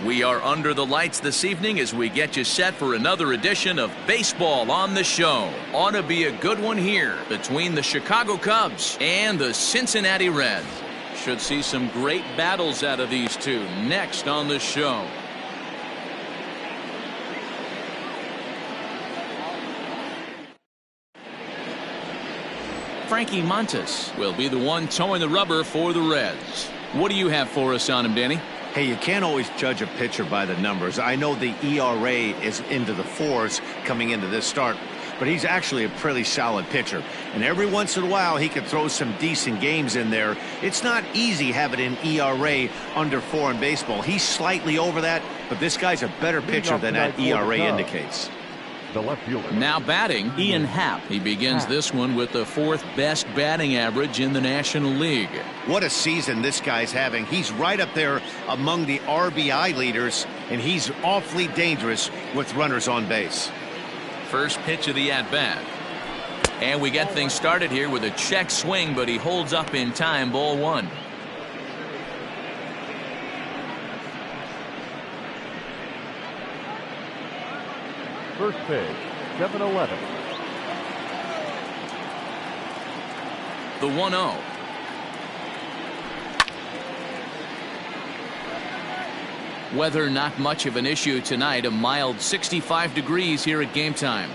We are under the lights this evening as we get you set for another edition of Baseball on the Show. Ought to be a good one here between the Chicago Cubs and the Cincinnati Reds. Should see some great battles out of these two next on the show. Frankie Montas will be the one towing the rubber for the Reds. What do you have for us on him, Danny? Hey, you can't always judge a pitcher by the numbers. I know the ERA is into the 4s coming into this start, but he's actually a pretty solid pitcher. And every once in a while, he can throw some decent games in there. It's not easy having an ERA under 4 in baseball. He's slightly over that, but this guy's a better pitcher than that ERA indicates. The left fielder. Now batting, Ian Happ. He begins this one with the 4th best batting average in the National League. What a season this guy's having. He's right up there among the RBI leaders, and he's awfully dangerous with runners on base. First pitch of the at-bat. And we get things started here with a check swing, but he holds up in time. Ball 1. First pitch, 7-11. The 1-0. Weather not much of an issue tonight. A mild 65 degrees here at game time.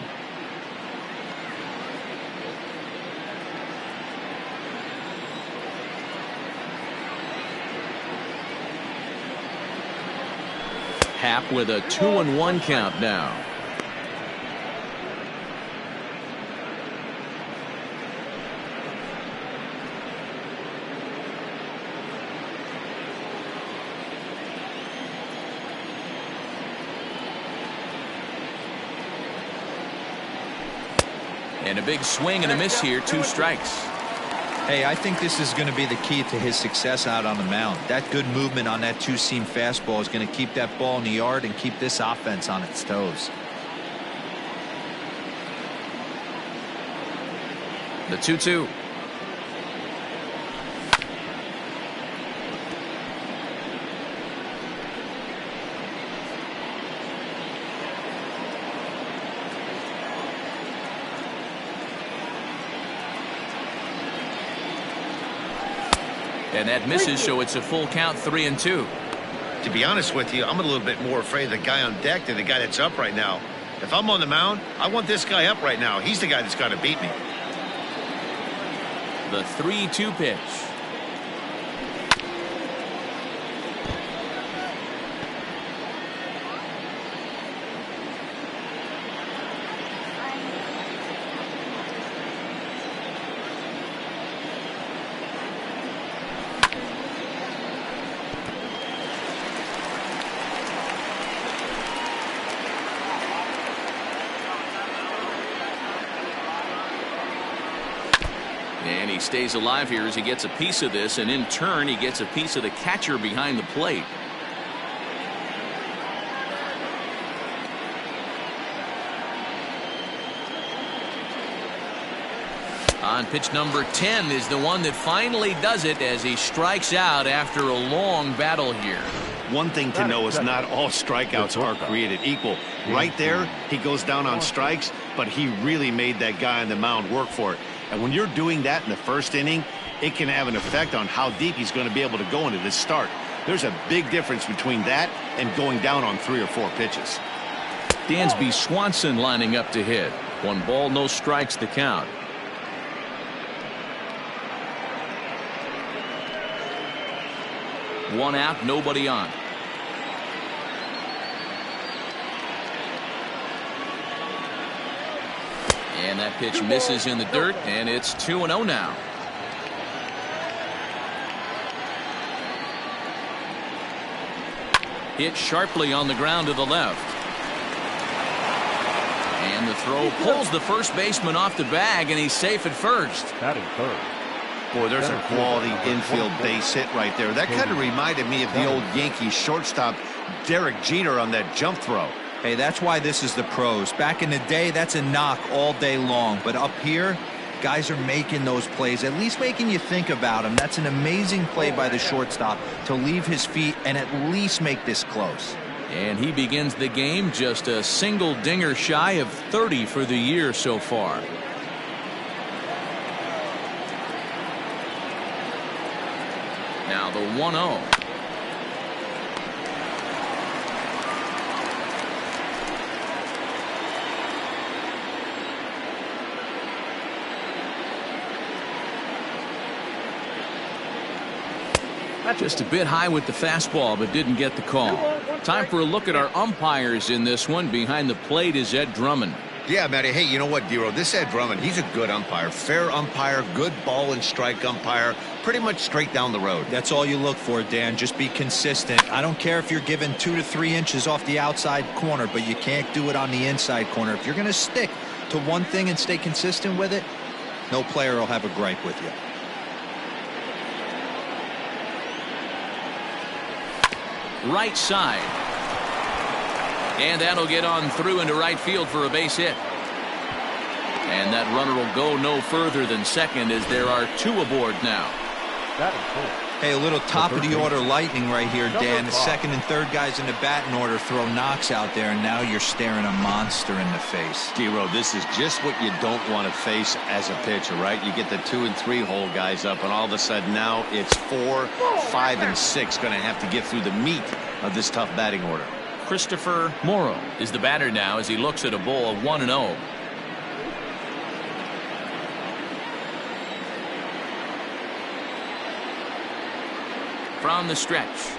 Happ with a 2-1 count now. And a big swing and a miss here. 2 strikes. Hey, I think this is going to be the key to his success out on the mound. That good movement on that 2-seam fastball is going to keep that ball in the yard and keep this offense on its toes. The 2-2. And that misses, so it's a full count. 3-2. To be honest with you, I'm a little bit more afraid of the guy on deck than the guy that's up right now. If I'm on the mound, I want this guy up right now. He's the guy that's got to beat me. The 3-2 pitch. And he stays alive here as he gets a piece of this, and in turn he gets a piece of the catcher behind the plate. On pitch number 10 is the one that finally does it as he strikes out after a long battle here. One thing to know is not all strikeouts are created equal. Right there, he goes down on strikes, but he really made that guy on the mound work for it. And when you're doing that in the first inning, it can have an effect on how deep he's going to be able to go into this start. There's a big difference between that and going down on 3 or 4 pitches. Dansby Swanson lining up to hit. 1 ball, no strikes to count. One out, nobody on. And that pitch misses in the dirt, and it's 2-0 now. Hit sharply on the ground to the left. And the throw pulls the first baseman off the bag, and he's safe at first. Batting third. Boy, there's a quality infield base hit right there. That kind of reminded me of the old Yankees shortstop Derek Jeter on that jump throw. Hey, that's why this is the pros. Back in the day, that's a knock all day long. But up here, Guys are making those plays, at least making you think about them. That's an amazing play by the shortstop to leave his feet and at least make this close. And he begins the game just a single dinger shy of 30 for the year so far. Now the 1-0. Just a bit high with the fastball, but didn't get the call. Time for a look at our umpires in this one. Behind the plate is Ed Drummond. Yeah, Matty. Hey, you know what, Dero? This Ed Drummond, he's a good umpire. Fair umpire, good ball and strike umpire. Pretty much straight down the road. That's all you look for, Dan. Just be consistent. I don't care if you're given 2 to 3 inches off the outside corner, but you can't do it on the inside corner. If you're going to stick to one thing and stay consistent with it, no player will have a gripe with you. Right side. And that'll get on through into right field for a base hit. And that runner will go no further than second as there are 2 aboard now. Hey, a little top of the order lightning right here, Dan. The second and third guys in the batting order throw knocks out there, and now you're staring a monster in the face. Dero, this is just what you don't want to face as a pitcher, right? You get the 2 and 3 hole guys up, and all of a sudden now it's 4, 5, and 6 going to have to get through the meat of this tough batting order. Christopher Morrow is the batter now as he looks at a ball of 1-0. From the stretch,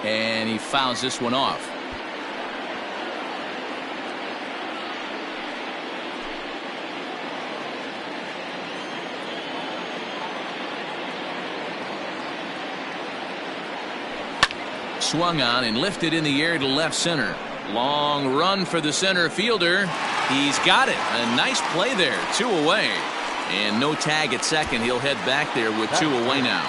and he fouls this one off. Swung on and lifted in the air to left center. Long run for the center fielder. He's got it. A nice play there. 2 away. And no tag at second. He'll head back there with 2 away now.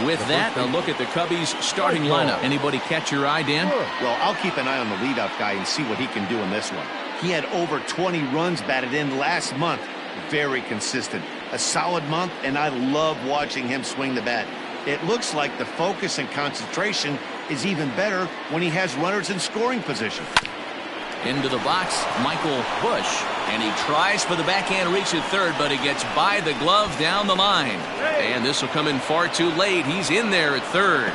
With that, a look at the Cubbies starting lineup. Anybody catch your eye, Dan? Well, I'll keep an eye on the leadoff guy and see what he can do in this one. He had over 20 runs batted in last month. Very consistent. A solid month, and I love watching him swing the bat. It looks like the focus and concentration is even better when he has runners in scoring position. Into the box, Michael Bush. And he tries for the backhand reach at third, but he gets by the glove down the line. And this will come in far too late. He's in there at third.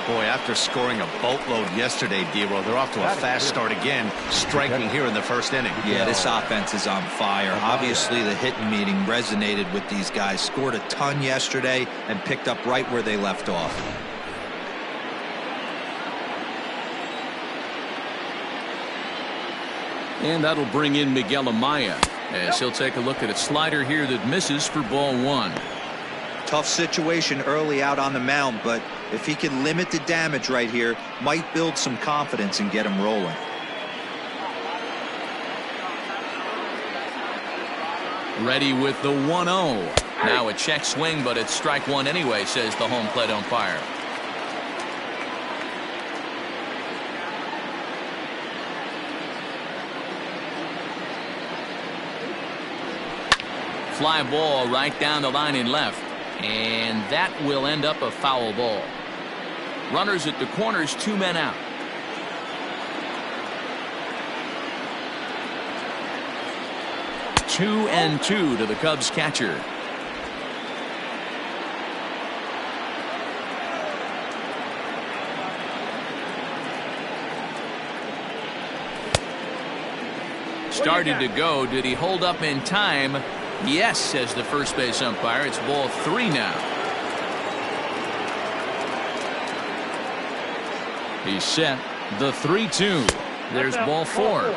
Boy, after scoring a boatload yesterday, Dero, they're off to a fast start again, striking here in the first inning. Yeah, this offense is on fire. Obviously, the hitting meeting resonated with these guys. Scored a ton yesterday and picked up right where they left off. And that'll bring in Miguel Amaya as he'll take a look at a slider here that misses for ball 1. Tough situation early out on the mound, but if he can limit the damage right here, might build some confidence and get him rolling. Ready with the 1-0. Now a check swing, but it's strike 1 anyway, says the home plate umpire. Fly ball right down the line in left. And that will end up a foul ball. Runners at the corners, 2 men out. Two and 2 to the Cubs catcher. Started to go. Did he hold up in time? Yes, says the first base umpire. It's ball 3 now. He's set. The 3-2. There's ball 4.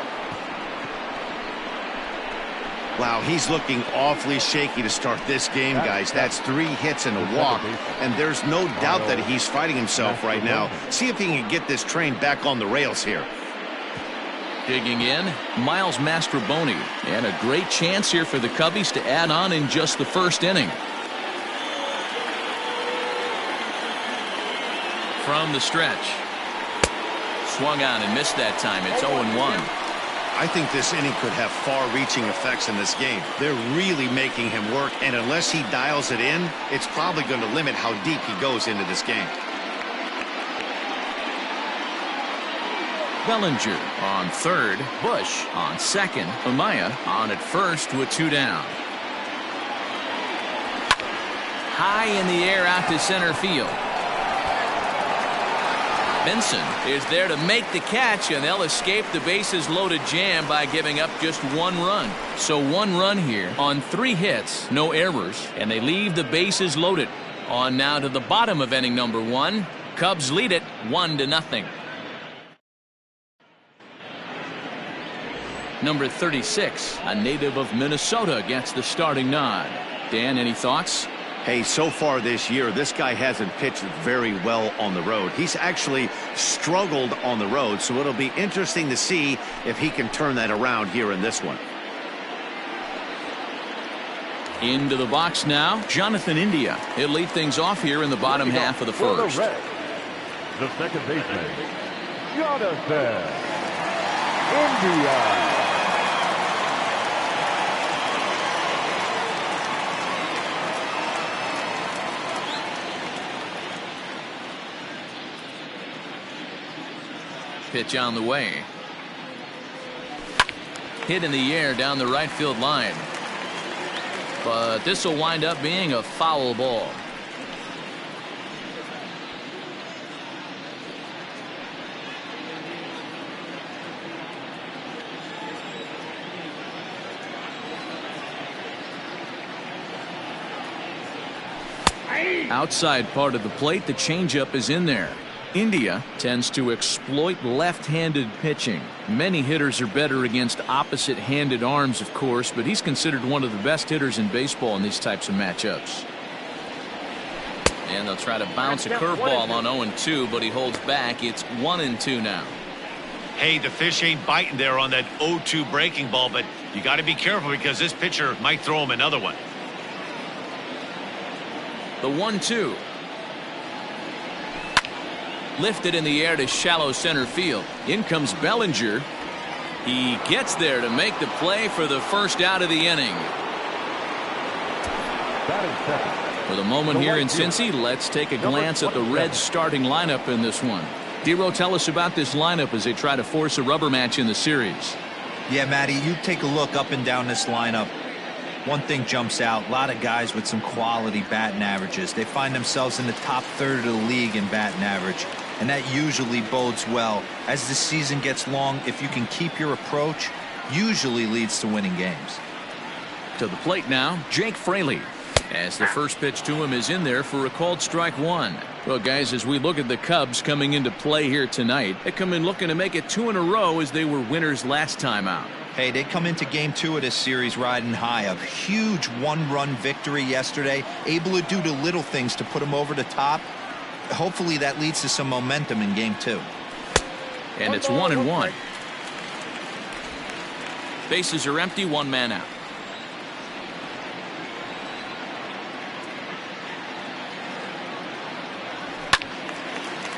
Wow, he's looking awfully shaky to start this game, guys. That's 3 hits and a walk, and there's no doubt that he's fighting himself right now. See if he can get this train back on the rails here. Digging in, Miles Mastrobuoni. And a great chance here for the Cubbies to add on in just the first inning. From the stretch. Swung on and missed that time. It's 0-1. I think this inning could have far-reaching effects in this game. They're really making him work, and unless he dials it in, it's probably going to limit how deep he goes into this game. Bellinger on third, Bush on second, Amaya on at first with 2 down. High in the air out to center field. Benson is there to make the catch, and they'll escape the bases loaded jam by giving up just 1 run. So 1 run here on 3 hits, no errors, and they leave the bases loaded. On now to the bottom of inning number 1. Cubs lead it 1-0. Number 36, a native of Minnesota, gets the starting nod. Dan, any thoughts? Hey, so far this year, this guy hasn't pitched very well on the road. He's actually struggled on the road, so it'll be interesting to see if he can turn that around here in this one. Into the box now, Jonathan India. He'll lead things off here in the bottom half of the first. The second baseman, Jonathan India. Pitch on the way. Hit in the air down the right field line. But this will wind up being a foul ball. Outside part of the plate, the changeup is in there. India tends to exploit left-handed pitching. Many hitters are better against opposite-handed arms, of course, but he's considered one of the best hitters in baseball in these types of matchups. And they'll try to bounce a curveball on 0-2, but he holds back. It's 1-2 now. Hey, the fish ain't biting there on that 0-2 breaking ball, but you got to be careful because this pitcher might throw him another one. The 1-2. Lifted in the air to shallow center field. In comes Bellinger. He gets there to make the play for the first out of the inning. For the moment here in Cincy, let's take a glance at the Reds starting lineup in this one. Dero, tell us about this lineup as they try to force a rubber match in the series. Yeah, Matty, you take a look up and down this lineup. One thing jumps out, a lot of guys with some quality batting averages. They find themselves in the top third of the league in batting average, and that usually bodes well. As the season gets long, if you can keep your approach, usually leads to winning games. To the plate now, Jake Fraley, as the first pitch to him is in there for a called strike 1. Well, guys, as we look at the Cubs coming into play here tonight, they come in looking to make it 2 in a row as they were winners last time out. Hey, they come into game 2 of this series riding high. A huge 1-run victory yesterday, able to do the little things to put them over the top. Hopefully that leads to some momentum in game 2. And it's 1-1. Bases are empty, 1 man out.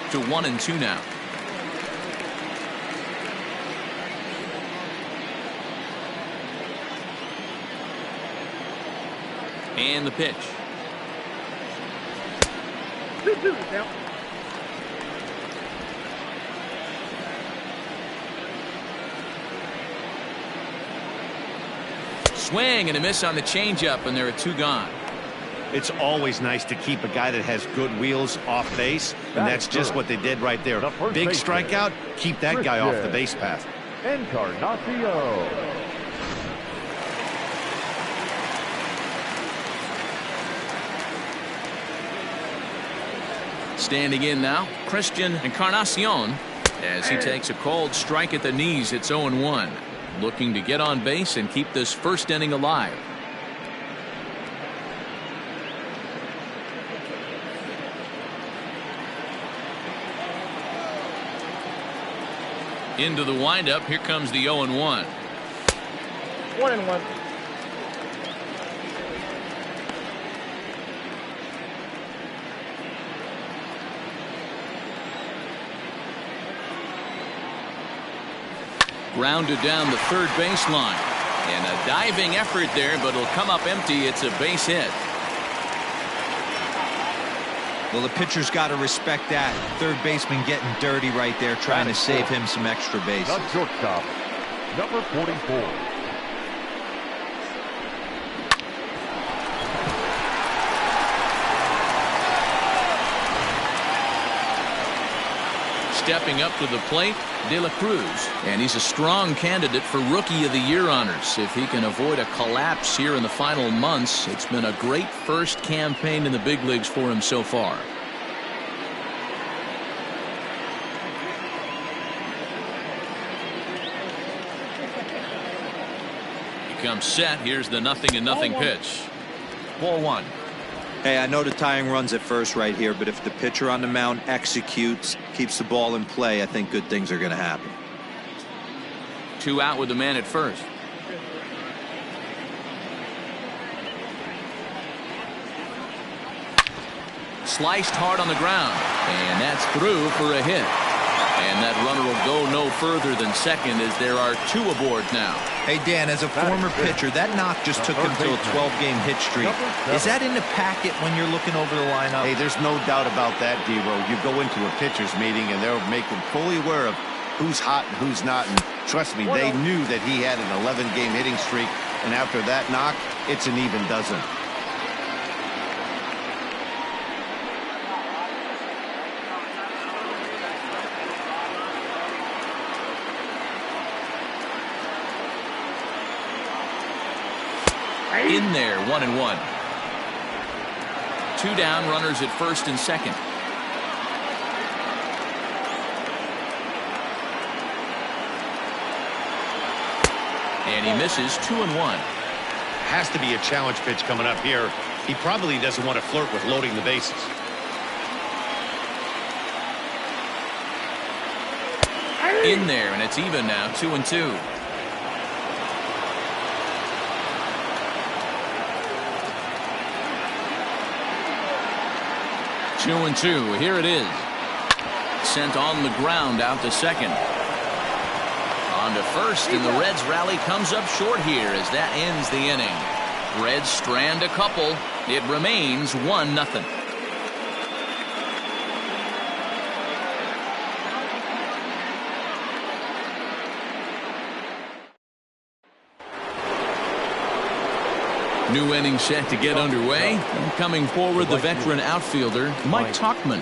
To 1-2 now. And the pitch. Swing and a miss on the changeup, and there are 2 gone. It's always nice to keep a guy that has good wheels off base, and that's just what they did right there. Big strikeout, keep that guy off the base path. Encarnacion. Standing in now, Christian Encarnacion, as he takes a called strike at the knees. It's 0-1. Looking to get on base and keep this first inning alive. Into the windup. Here comes the 0-1. 1-1. Grounded down the third baseline. And a diving effort there, but it'll come up empty. It's a base hit. Well, the pitcher's got to respect that. Third baseman getting dirty right there, trying to save him some extra bases. The shortstop, number 44. Stepping up to the plate, De La Cruz. And he's a strong candidate for Rookie of the Year honors. If he can avoid a collapse here in the final months, it's been a great first campaign in the big leagues for him so far. He comes set. Here's the 0-0 pitch. Ball 1. Hey, I know the tying run's at first right here, but if the pitcher on the mound executes, keeps the ball in play, I think good things are going to happen. 2 out with the man at first. Sliced hard on the ground, and that's through for a hit. And that runner will go no further than second as there are 2 aboard now. Hey, Dan, as a former pitcher, that knock just took him to a 12-game hit streak. Is that in the packet when you're looking over the lineup? Hey, there's no doubt about that, D-Ro. You go into a pitcher's meeting, and they'll make him fully aware of who's hot and who's not. And trust me, they knew that he had an 11-game hitting streak. And after that knock, it's an even dozen. In there, 1-1. 2 down, runners at first and second. And he misses 2-1. Has to be a challenge pitch coming up here. He probably doesn't want to flirt with loading the bases. In there, and it's even now, 2-2. Two and 2. Here it is. Sent on the ground out to second. On to first, and the Reds rally comes up short here as that ends the inning. Reds strand a couple. It remains 1-0. New inning set to get underway. And coming forward, the veteran outfielder, Mike Tauchman.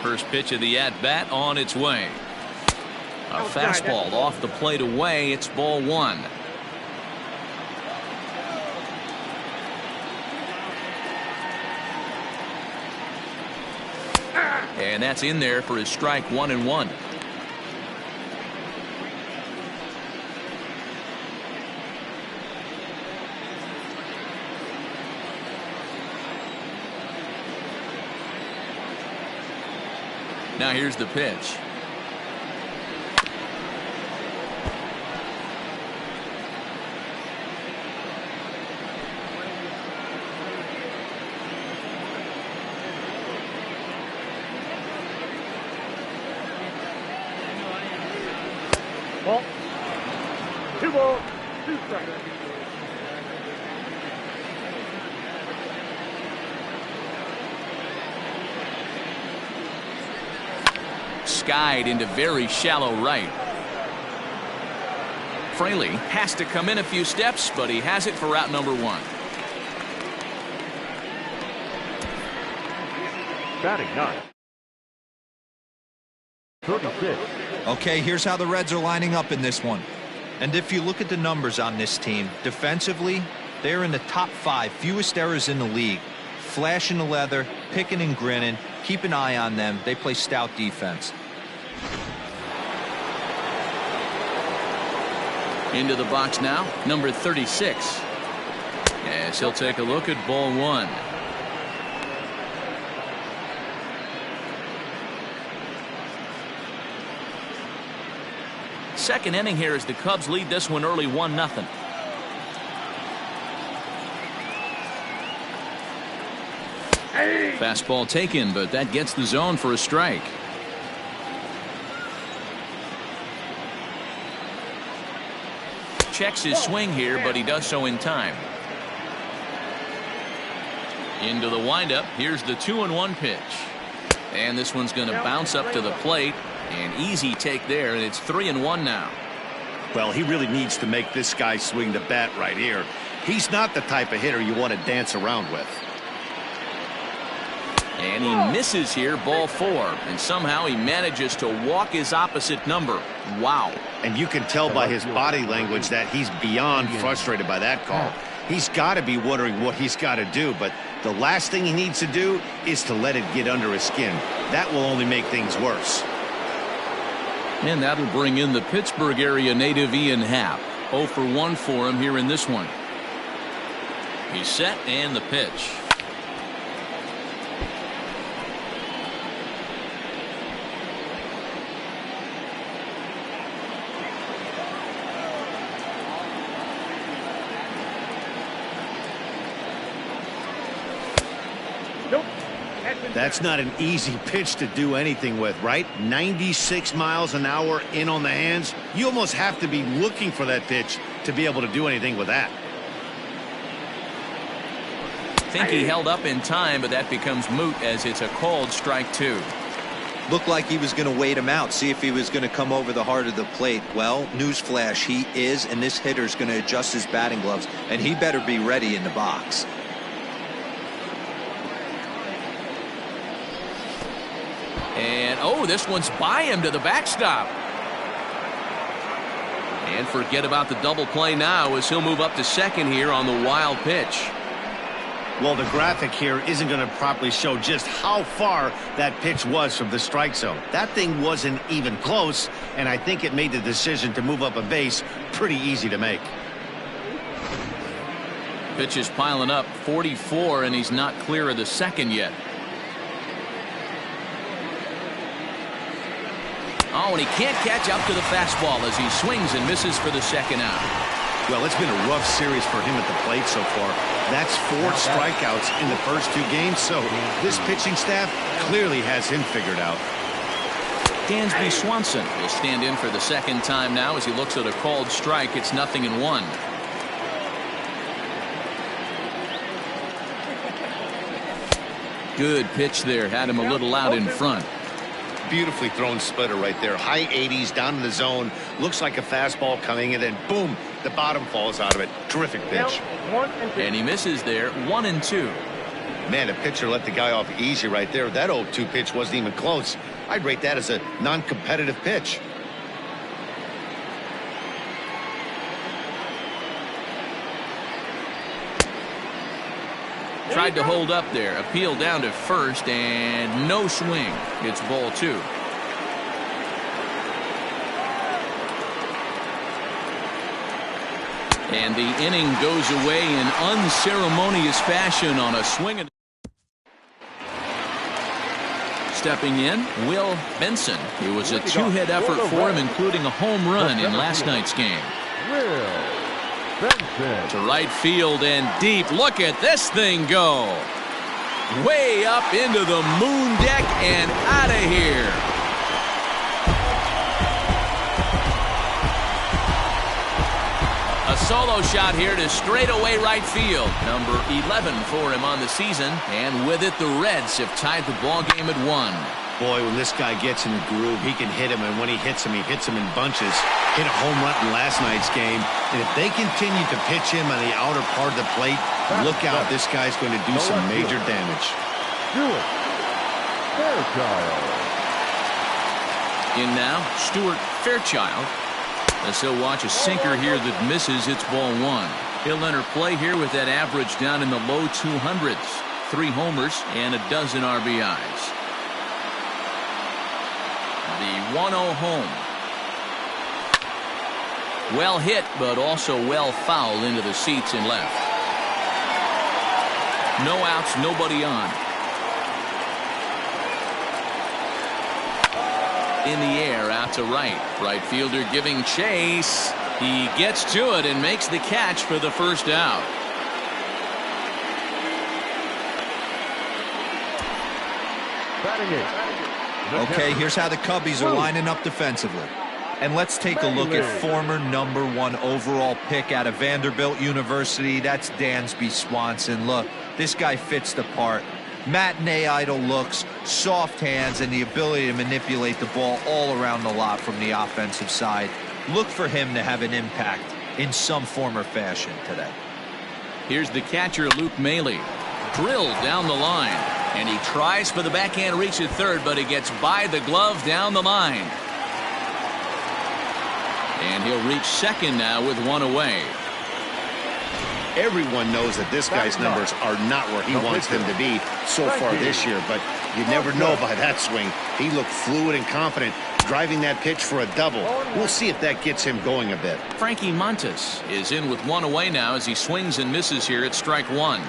First pitch of the at-bat on its way. A fastball off the plate away. It's ball 1. And that's in there for his strike, 1-1. Now here's the pitch. Ball. 2 balls, 2 strikes. Skied into very shallow right. Fraley has to come in a few steps, but he has it for out number 1. Batting 9. 36. Okay, here's how the Reds are lining up in this one. And if you look at the numbers on this team, defensively, they're in the top 5 fewest errors in the league. Flashing the leather, picking and grinning. Keep an eye on them. They play stout defense. Into the box now, number 36. As he'll take a look at ball 1. Second inning here as the Cubs lead this one early 1-0. Fastball taken, but that gets the zone for a strike. Checks his swing here, but he does so in time. Into the windup. Here's the 2-1 pitch. And this one's going to bounce up to the plate. An easy take there, and it's 3-1 now. Well, he really needs to make this guy swing the bat right here. He's not the type of hitter you want to dance around with. And he misses here, ball 4. And somehow he manages to walk his opposite number. Wow. And you can tell by his body language that he's beyond frustrated by that call. He's got to be wondering what he's got to do, but the last thing he needs to do is to let it get under his skin. That will only make things worse. And that'll bring in the Pittsburgh area native Ian Happ. 0 for 1 for him here in this one. He's set, and the pitch. That's not an easy pitch to do anything with, right? 96 miles an hour in on the hands. You almost have to be looking for that pitch to be able to do anything with that. I think he held up in time, but that becomes moot as it's a called strike 2. Looked like he was going to wait him out, see if he was going to come over the heart of the plate. Well, newsflash, he is, and this hitter's going to adjust his batting gloves, and he better be ready in the box. And, oh, this one's by him to the backstop. And forget about the double play now as he'll move up to second here on the wild pitch. Well, the graphic here isn't going to properly show just how far that pitch was from the strike zone. That thing wasn't even close, and I think it made the decision to move up a base pretty easy to make. Pitch is piling up, 44, and he's not clear of the second yet. Oh, and he can't catch up to the fastball as he swings and misses for the second out. Well, it's been a rough series for him at the plate so far. That's 4 strikeouts in the first 2 games, so this pitching staff clearly has him figured out. Dansby Swanson will stand in for the second time now as he looks at a called strike. It's 0-1. Good pitch there. Had him a little out in front. Beautifully thrown splitter right there. High 80s down in the zone. Looks like a fastball coming, and then boom, the bottom falls out of it. Terrific pitch. And he misses there. 1-2. Man, the pitcher let the guy off easy right there. That 0-2 pitch wasn't even close. I'd rate that as a non-competitive pitch. Tried to hold up there. Appeal down to first, and no swing. It's ball 2. And the inning goes away in unceremonious fashion on a swing. Stepping in, Will Benson. It was a 2-hit effort for him, including a home run in last night's game. To right field and deep. Look at this thing go. Way up into the moon deck and out of here. A solo shot here to straightaway right field. Number 11 for him on the season. And with it, the Reds have tied the ball game at 1. Boy, when this guy gets in the groove, he can hit him, and when he hits him in bunches. Hit a home run in last night's game, and if they continue to pitch him on the outer part of the plate, look out, this guy's going to do some major damage. In now, Stuart Fairchild. As he'll watch a sinker here that misses. It's ball 1. He'll enter play here with that average down in the low 200s. 3 homers and a dozen RBIs. The 1-0 home. Well hit, but also well fouled into the seats and left. No outs, nobody on. In the air, out to right. Right fielder giving chase. He gets to it and makes the catch for the first out. Batting eighth. Okay, here's how the Cubbies are lining up defensively. And let's take a look at former #1 overall pick out of Vanderbilt University. That's Dansby Swanson. Look, this guy fits the part. Matinee idol looks, soft hands, and the ability to manipulate the ball all around the lot from the offensive side. Look for him to have an impact in some form or fashion today. Here's the catcher, Luke Maley. Drilled down the line. And he tries for the backhand reach at third, but he gets by the glove down the line. And he'll reach second now with one away. Everyone knows that this guy's numbers are not where he wants them to be so far this year, but you never know by that swing. He looked fluid and confident, driving that pitch for a double. We'll see if that gets him going a bit. Frankie Montas is in with one away now as he swings and misses here at strike one.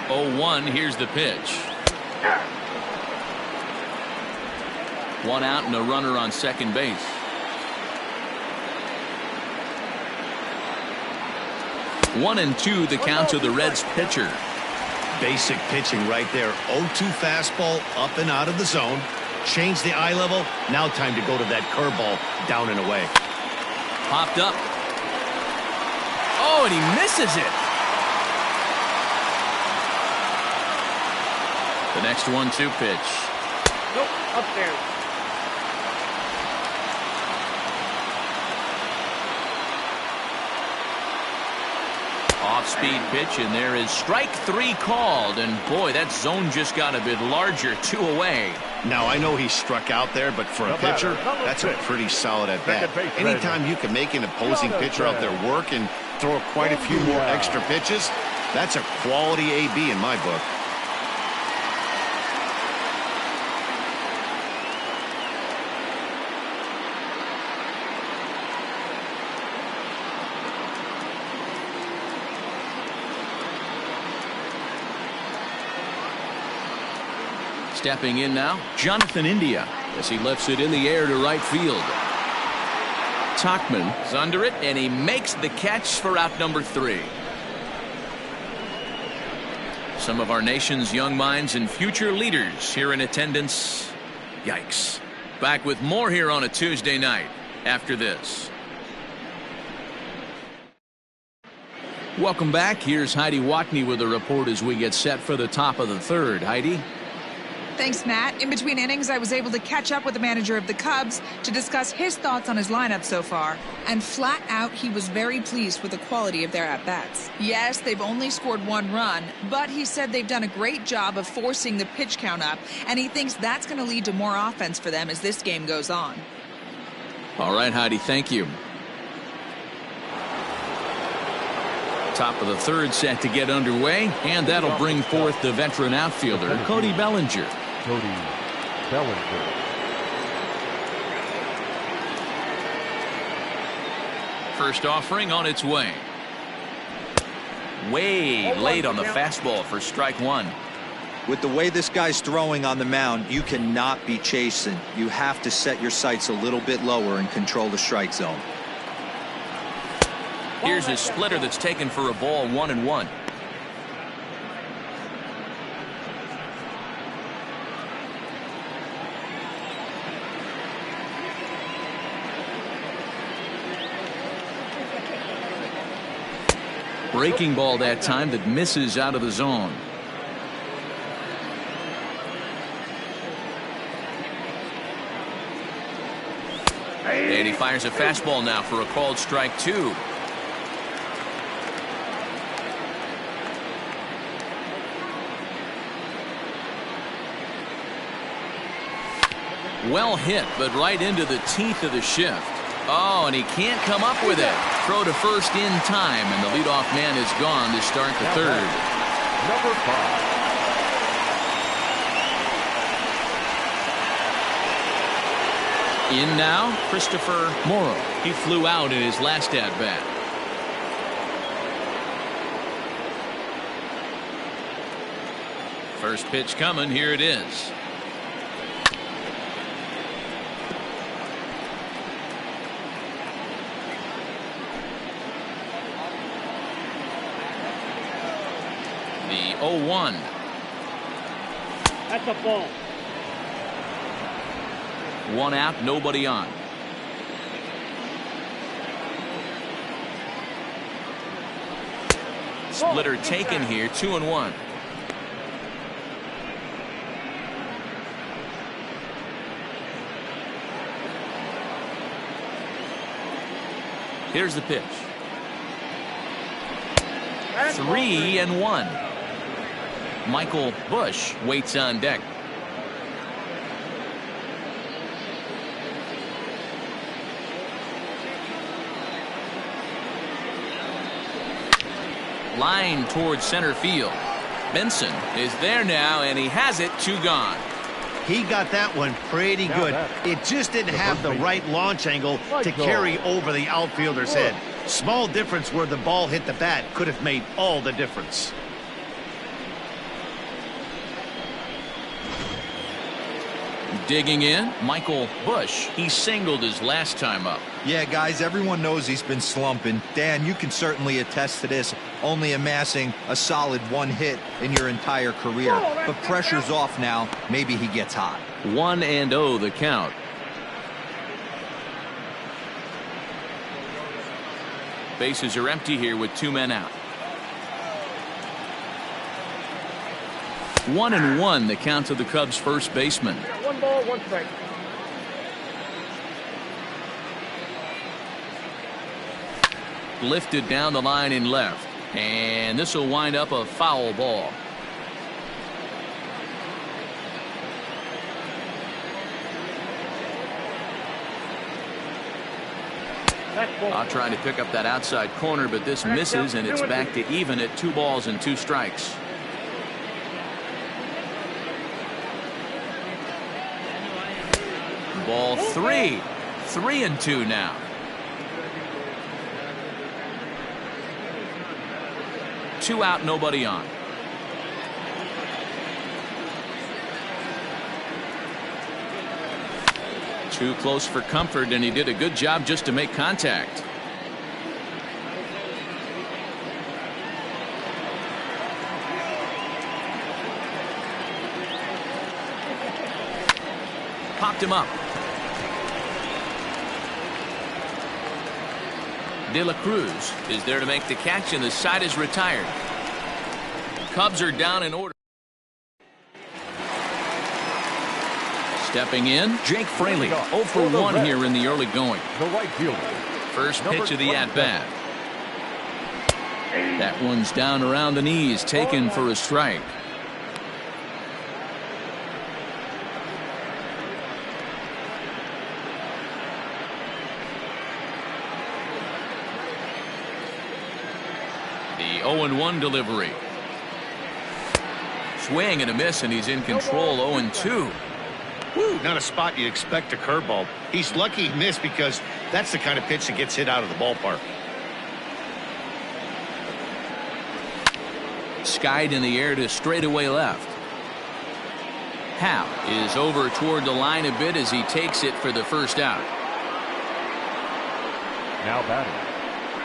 0-1, here's the pitch. One out and a runner on second base. One and two, the count to the Reds pitcher. Basic pitching right there. 0-2 fastball up and out of the zone. Change the eye level. Now time to go to that curveball down and away. Popped up. Oh, and he misses it. The next 1-2 pitch. Nope, upstairs. Off-speed pitch, and there is strike three called. And boy, that zone just got a bit larger. 2 away. Now, I know he struck out there, but for a pitcher, that's a pretty solid at-bat. Anytime you can make an opposing pitcher out there work and throw quite a few more extra pitches, that's a quality AB in my book. Stepping in now, Jonathan India, as he lifts it in the air to right field. Tachman is under it, and he makes the catch for out number 3. Some of our nation's young minds and future leaders here in attendance. Yikes. Back with more here on a Tuesday night after this. Welcome back. Here's Heidi Watney with a report as we get set for the top of the third. Heidi? Thanks, Matt. In between innings, I was able to catch up with the manager of the Cubs to discuss his thoughts on his lineup so far. And flat out, he was very pleased with the quality of their at-bats. Yes, they've only scored 1 run, but he said they've done a great job of forcing the pitch count up, and he thinks that's going to lead to more offense for them as this game goes on. All right, Heidi, thank you. Top of the third set to get underway, and that'll bring forth the veteran outfielder, Cody Bellinger. Cody Bellinger. First offering on its way. Way late on the fastball for strike one. With the way this guy's throwing on the mound, you cannot be chasing. You have to set your sights a little bit lower and control the strike zone. Here's a splitter that's taken for a ball, 1-1. Breaking ball that time that misses out of the zone. And he fires a fastball now for a called strike 2. Well hit, but right into the teeth of the shift. Oh, and he can't come up with it. Throw to first in time, and the leadoff man is gone to start the third. Number 5. In now, Christopher Morrow. He flew out in his last at-bat. First pitch coming, here it is. The 0-1. That's a ball. 1 out, nobody on. Splitter taken here, 2-1. Here's the pitch. 3-1. Michael Bush waits on deck. Line towards center field. Benson is there now, and he has it. 2 gone. He got that one pretty good. It just didn't have the right launch angle to carry over the outfielder's head. Small difference where the ball hit the bat could have made all the difference. Digging in, Michael Bush. He singled his last time up. Yeah, guys, everyone knows he's been slumping. Dan, you can certainly attest to this, only amassing a solid 1 hit in your entire career. But pressure's off now. Maybe he gets hot. 1-0 the count. Bases are empty here with 2 men out. 1-1 the count to the Cubs first baseman. 1 ball, 1 strike. Lifted down the line in left, and this will wind up a foul ball. I'll try to pick up that outside corner, but this misses, and it's back to even at 2 balls and 2 strikes. Ball 3. 3-2 now. Two out, nobody on. Too close for comfort, and he did a good job just to make contact. Popped him up. De La Cruz is there to make the catch, and the side is retired. Cubs are down in order. Stepping in, Jake Fraley, 0 for 1 here in the early going. The right fielder. First pitch of the at-bat. That one's down around the knees, taken for a strike. The 0-1 delivery. Swing and a miss, and he's in control. 0-2. Woo, not a spot you'd expect a curveball. He's lucky he missed because that's the kind of pitch that gets hit out of the ballpark. Skied in the air to straightaway left. Hal is over toward the line a bit as he takes it for the first out. Now batting,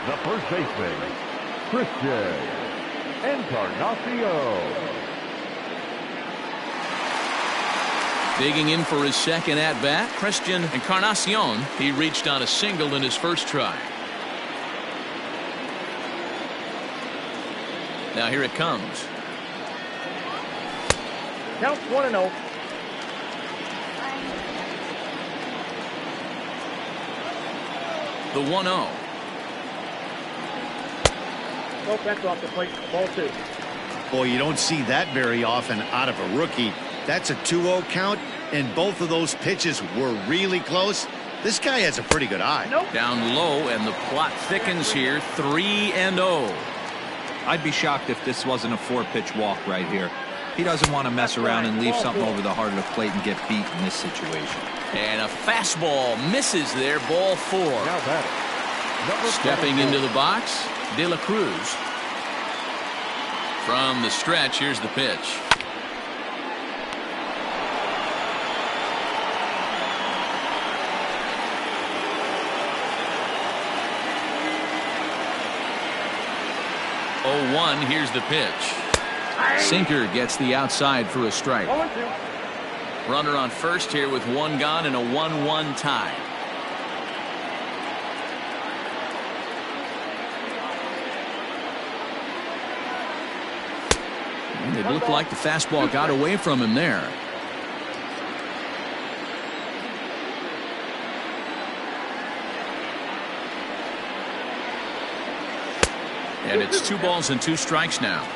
the first baseman, Christian Encarnacion. Digging in for his second at-bat, Christian Encarnacion. He reached on a single in his first try. Now here it comes. Count 1-0. The 1-0. Nope, that's off the plate. Ball 2. Boy, you don't see that very often out of a rookie. That's a 2-0 count, and both of those pitches were really close. This guy has a pretty good eye. Nope. Down low, and the plot thickens here. 3-0. I'd be shocked if this wasn't a 4-pitch walk right here. He doesn't want to mess around and leave something over the heart of the plate and get beat in this situation. And a fastball misses there. Ball 4. Now batting, Stepping into the box, De La Cruz. From the stretch, here's the pitch. Oh, 1, here's the pitch. Sinker gets the outside for a strike. 0-2. Runner on first here with one gone and a 1-1 tie. And it looked like the fastball got away from him there. And it's 2 balls and 2 strikes now.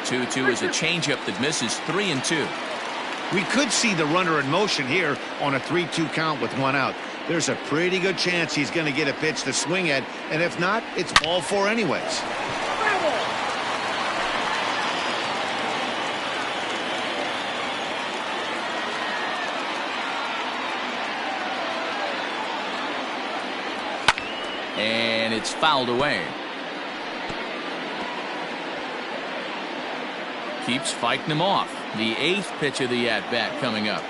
Two is a changeup that misses 3-2. We could see the runner in motion here on a 3-2 count with 1 out. There's a pretty good chance he's going to get a pitch to swing at, and if not, it's ball 4 anyways. And it's fouled away. Keeps fighting him off. The 8th pitch of the at-bat coming up.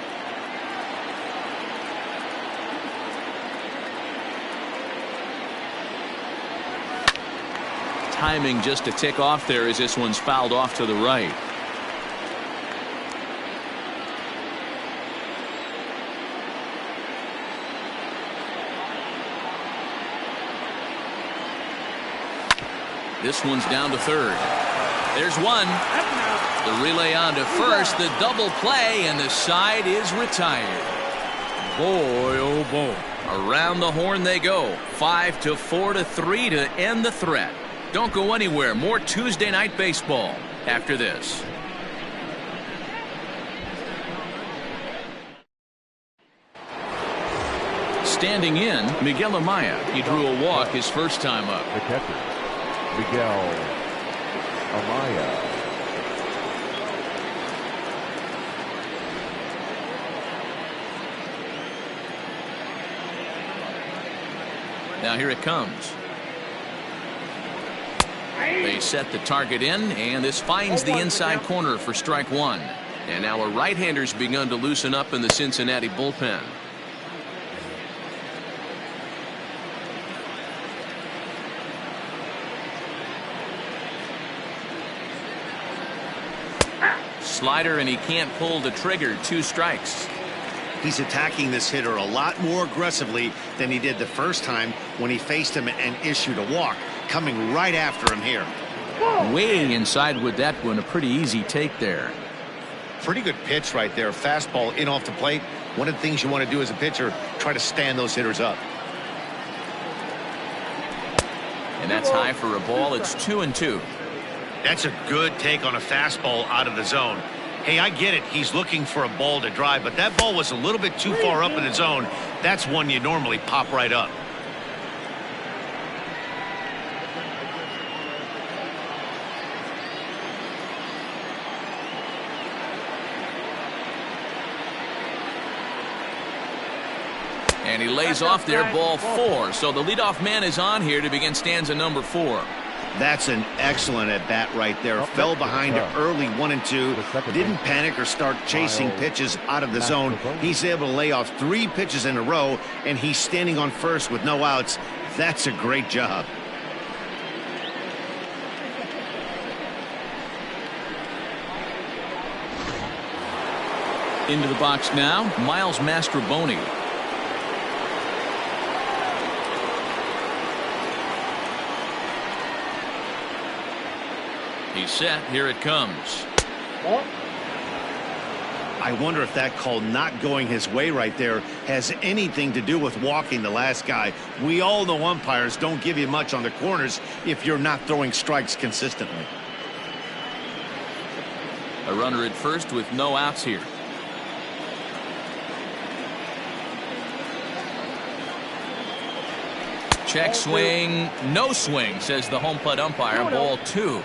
Timing just a tick off there as this one's fouled off to the right. This one's down to third. There's one. The relay on to first, the double play, and the side is retired. Boy, oh boy. Around the horn they go. 5-4-3 to end the threat. Don't go anywhere. More Tuesday night baseball after this. Standing in, Miguel Amaya. He drew a walk his first time up. The catcher, Miguel Amaya. Now here it comes. They set the target in, and this finds the inside corner for strike 1. And now a right-hander's begun to loosen up in the Cincinnati bullpen. Slider, and he can't pull the trigger. 2 strikes. He's attacking this hitter a lot more aggressively than he did the first time when he faced him and issued a walk. Coming right after him here. Way inside with that one. A pretty easy take there. Pretty good pitch right there. Fastball in off the plate. One of the things you want to do as a pitcher, try to stand those hitters up. And that's high for a ball. It's 2-2. That's a good take on a fastball out of the zone. Hey, I get it. He's looking for a ball to drive, but that ball was a little bit too far up in the zone. That's one you normally pop right up. And he lays off there, ball 4. So the leadoff man is on here to begin stanza number 4. That's an excellent at-bat right there. Fell behind early 1-2. Didn't panic or start chasing pitches out of the zone. He's able to lay off 3 pitches in a row, and he's standing on first with no outs. That's a great job. Into the box now, Miles Mastrobuoni. He's set. Here it comes. I wonder if that call not going his way right there has anything to do with walking the last guy. We all know umpires don't give you much on the corners if you're not throwing strikes consistently. A runner at first with no outs here. Check swing, no swing, says the home plate umpire. Ball 2.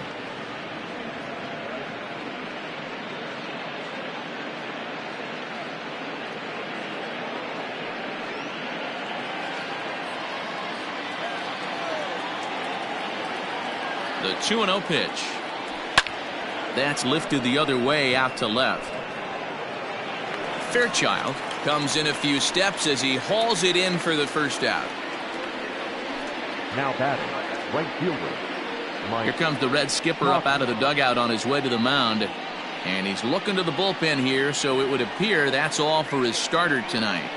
The 2-0 pitch. That's lifted the other way out to left. Fairchild Comes in a few steps as he hauls it in for the first out. Now batting, right fielder. Here comes the Red skipper up out of the dugout on his way to the mound. And he's looking to the bullpen here, so it would appear that's all for his starter tonight.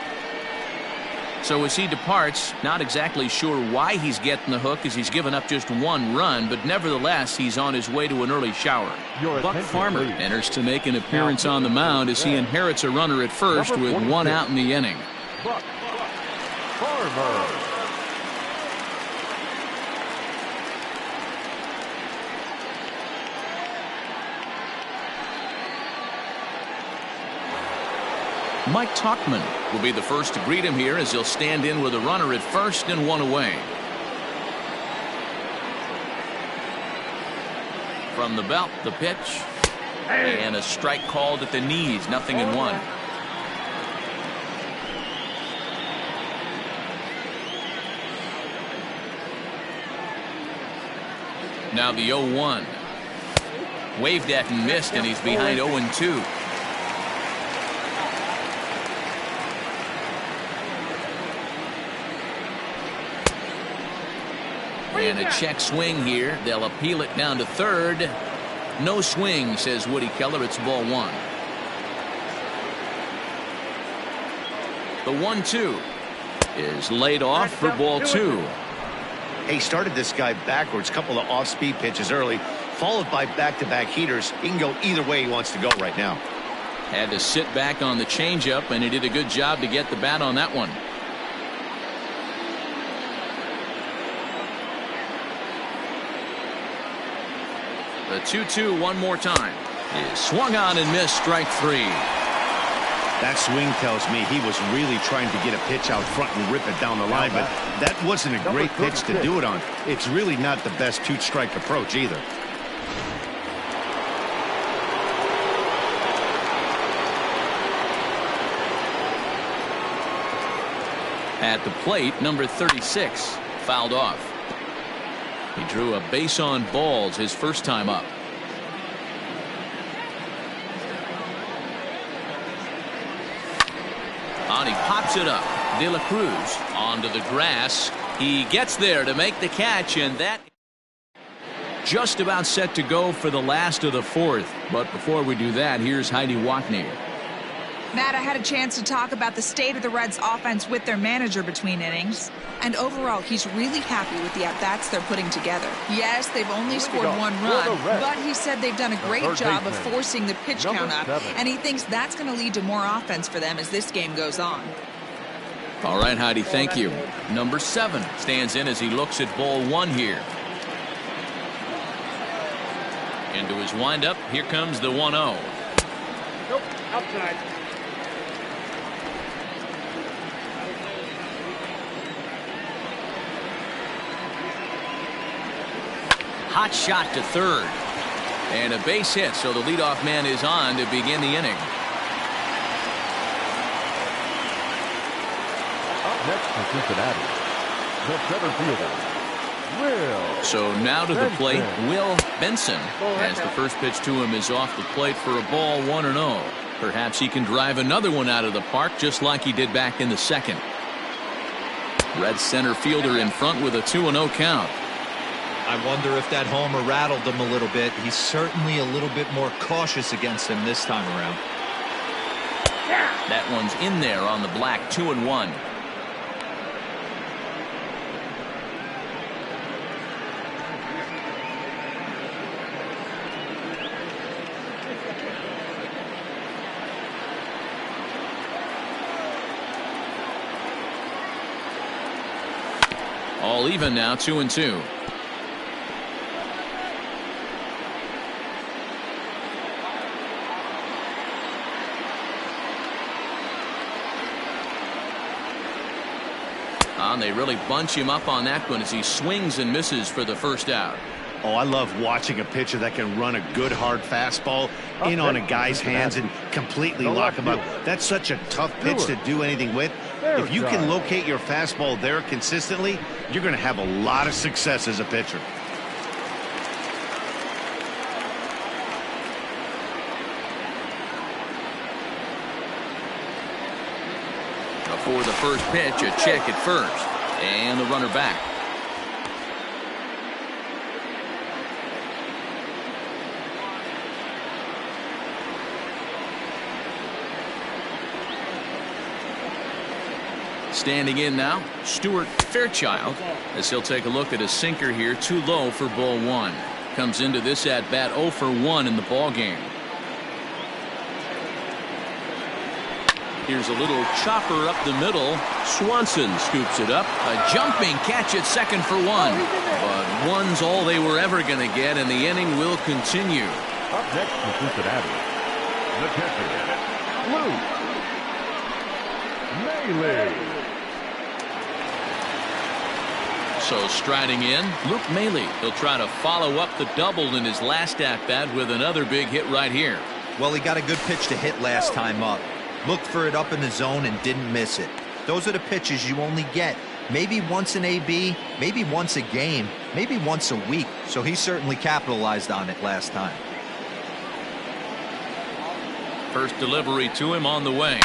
So as he departs, not exactly sure why he's getting the hook, as he's given up just one run, but nevertheless he's on his way to an early shower. Buck Farmer enters to make an appearance on the mound as he inherits a runner at first with one out in the inning. Buck Farmer. Mike Tauchman will be the first to greet him here as he'll stand in with a runner at first and one away. From the belt, the pitch, and a strike called at the knees, 0-1. Now the 0-1. Waved at and missed, and he's behind 0-2. And a check swing here. They'll appeal it down to third. No swing, says Woody Keller. It's ball one. The 1-2 is laid off for ball two. He started this guy backwards, couple of off-speed pitches early, followed by back-to-back heaters. He can go either way he wants to go right now. Had to sit back on the changeup, and he did a good job to get the bat on that one. The 2-2 one more time. Is swung on and missed, strike three. That swing tells me he was really trying to get a pitch out front and rip it down the line, but that wasn't a great pitch to do it on. It's really not the best two-strike approach either. At the plate, number 36 fouled off. He drew a base on balls his first time up. On he pops it up. De La Cruz onto the grass. He gets there to make the catch, and that just about set to go for the last of the fourth. But before we do that, here's Heidi Watney. Matt, I had a chance to talk about the state of the Reds offense with their manager between innings. And overall, he's really happy with the at-bats they're putting together. Yes, they've only scored one run, but he said they've done a great job of forcing the pitch count up, and he thinks that's going to lead to more offense for them as this game goes on. All right, Heidi, thank you. Number 7 stands in as he looks at ball one here. Into his windup, here comes the 1-0. Nope, outside. Hot shot to third. And a base hit, so the leadoff man is on to begin the inning. Up next for Cincinnati, the center fielder, Will. So now to the plate, Benson. Will Benson, as the first pitch to him is off the plate for a ball, 1-0. Perhaps he can drive another one out of the park just like he did back in the second. Red center fielder in front with a 2-0 count. I wonder if that homer rattled him a little bit. He's certainly a little bit more cautious against him this time around. That one's in there on the black, 2-1. All even now, 2-2. And they really bunch him up on that one as he swings and misses for the first out. Oh, I love watching a pitcher that can run a good hard fastball in on a guy's hands and completely lock him up. That's such a tough pitch to do anything with. If you can locate your fastball there consistently, you're going to have a lot of success as a pitcher. Before the first pitch, a check at first. And the runner back. Standing in now, Stuart Fairchild, as he'll take a look at a sinker here, too low for ball one. Comes into this at bat 0 for 1 in the ball game. Here's a little chopper up the middle. Swanson scoops it up. A jumping catch at second for 1. But one's all they were ever going to get, and the inning will continue. Up next for Cincinnati, the catcher, Luke Maile. So striding in, Luke Maile. He'll try to follow up the double in his last at-bat with another big hit right here. Well, he got a good pitch to hit last time up. Looked for it up in the zone and didn't miss it. Those are the pitches you only get maybe once in AB, maybe once a game, maybe once a week. So he certainly capitalized on it last time. First delivery to him on the way.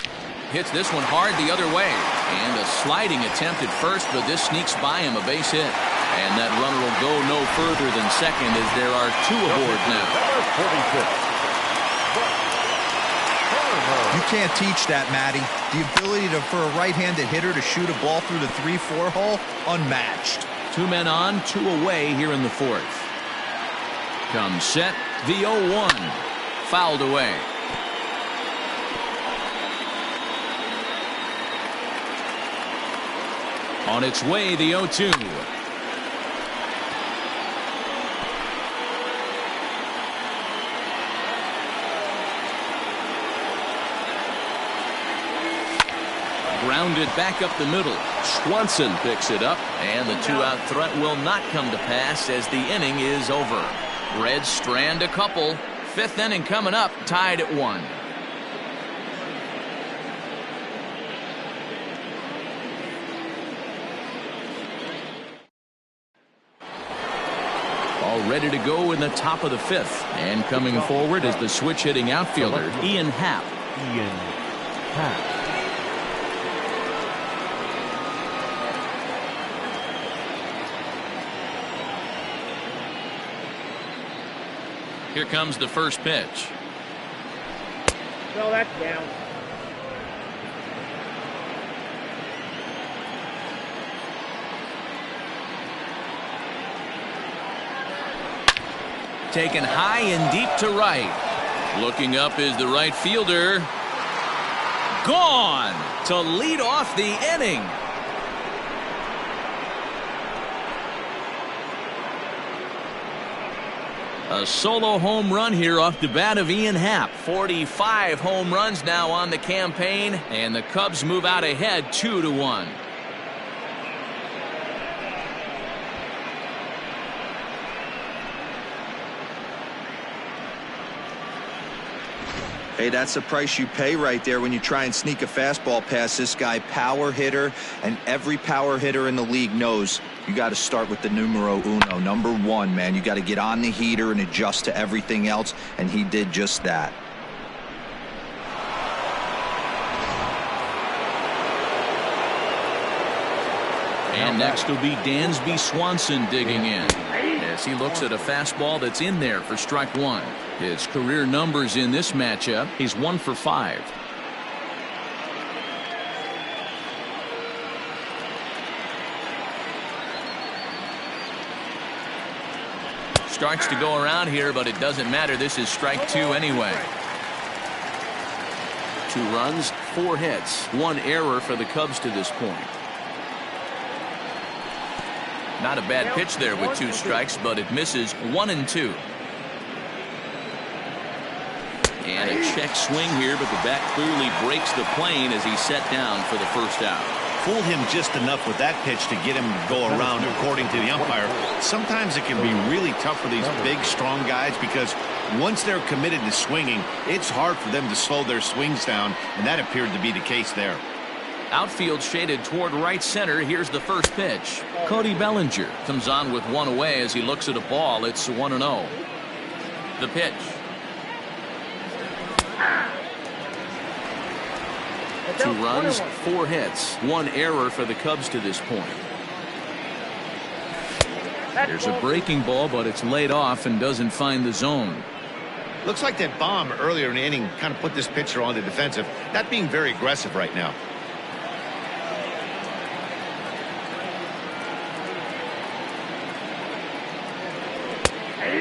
Hits this one hard the other way. And a sliding attempt at first, but this sneaks by him, a base hit. And that runner will go no further than second as there are 2 aboard now. You can't teach that, Matty. The ability for a right-handed hitter to shoot a ball through the 3-4 hole, unmatched. 2 men on, 2 away here in the 4th. Comes set, the 0-1. Fouled away. On its way, the 0-2. Grounded back up the middle. Swanson picks it up, and the 2-out threat will not come to pass as the inning is over. Reds strand a couple. 5th inning coming up, tied at 1. All ready to go in the top of the 5th. And coming forward is the switch-hitting outfielder, Ian Happ. Here comes the first pitch. So that's down. Taken high and deep to right. Looking up is the right fielder. Gone to lead off the inning. A solo home run here off the bat of Ian Happ. 45 home runs now on the campaign, and the Cubs move out ahead 2-1. Hey, that's the price you pay right there when you try and sneak a fastball past this guy. Power hitter, and every power hitter in the league knows you got to start with the numero uno, number 1, man. You got to get on the heater and adjust to everything else, and he did just that. And next will be Dansby Swanson digging in as he looks at a fastball that's in there for strike 1. His career numbers in this matchup, he's 1 for 5. Starts to go around here, but it doesn't matter. This is strike 2 anyway. 2 runs, 4 hits, 1 error for the Cubs to this point. Not a bad pitch there with 2 strikes, but it misses 1 and 2. And a check swing here, but the bat clearly breaks the plane as he's set down for the first out. Fooled him just enough with that pitch to get him to go around, according to the umpire. Sometimes it can be really tough for these big, strong guys because once they're committed to swinging, it's hard for them to slow their swings down, and that appeared to be the case there. Outfield shaded toward right center. Here's the first pitch. Cody Bellinger comes on with 1 away as he looks at a ball. It's 1-0. The pitch. 2 runs, 4 hits, 1 error for the Cubs to this point. There's a breaking ball, but it's laid off and doesn't find the zone. Looks like that bomb earlier in the inning kind of put this pitcher on the defensive, not being very aggressive right now.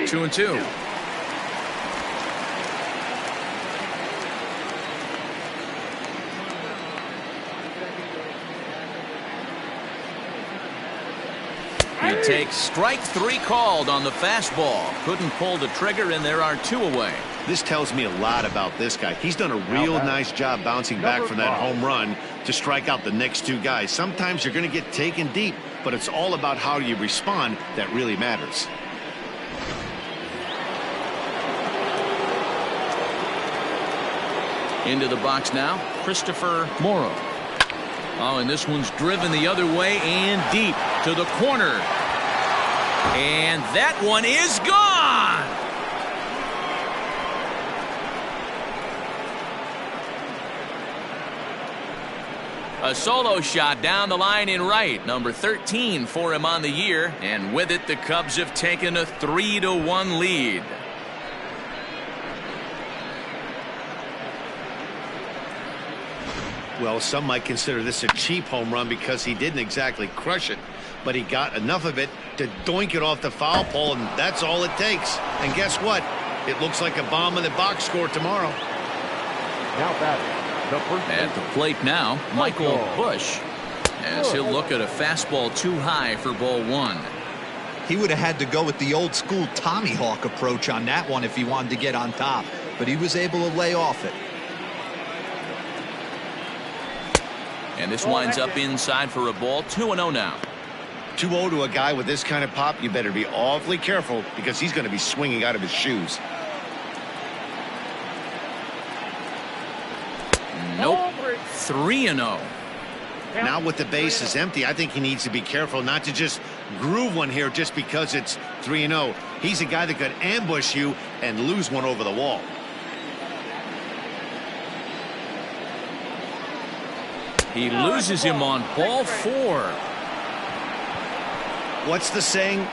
Two and two. He takes strike 3 called on the fastball. Couldn't pull the trigger, and there are 2 away. This tells me a lot about this guy. He's done a real nice job bouncing back from that home run to strike out the next 2 guys. Sometimes you're going to get taken deep, but it's all about how you respond that really matters. Into the box now, Christopher Morrow. Oh, and this one's driven the other way and deep to the corner. And that one is gone. A solo shot down the line in right. Number 13 for him on the year. And with it, the Cubs have taken a 3-1 lead. Well, some might consider this a cheap home run because he didn't exactly crush it, but he got enough of it to doink it off the foul pole, and that's all it takes. And guess what? It looks like a bomb in the box score tomorrow. Now batting, the first At the plate now, Michael Busch, as he'll look at a fastball too high for ball 1. He would have had to go with the old school Tommy Hawk approach on that one if he wanted to get on top, but he was able to lay off it. And this winds up inside for a ball. 2-0 now. 2-0 to a guy with this kind of pop, you better be awfully careful because he's going to be swinging out of his shoes. Nope. 3-0. Now with the bases empty, I think he needs to be careful not to just groove one here just because it's 3-0. He's a guy that could ambush you and lose one over the wall. He loses him on ball 4. What's the saying?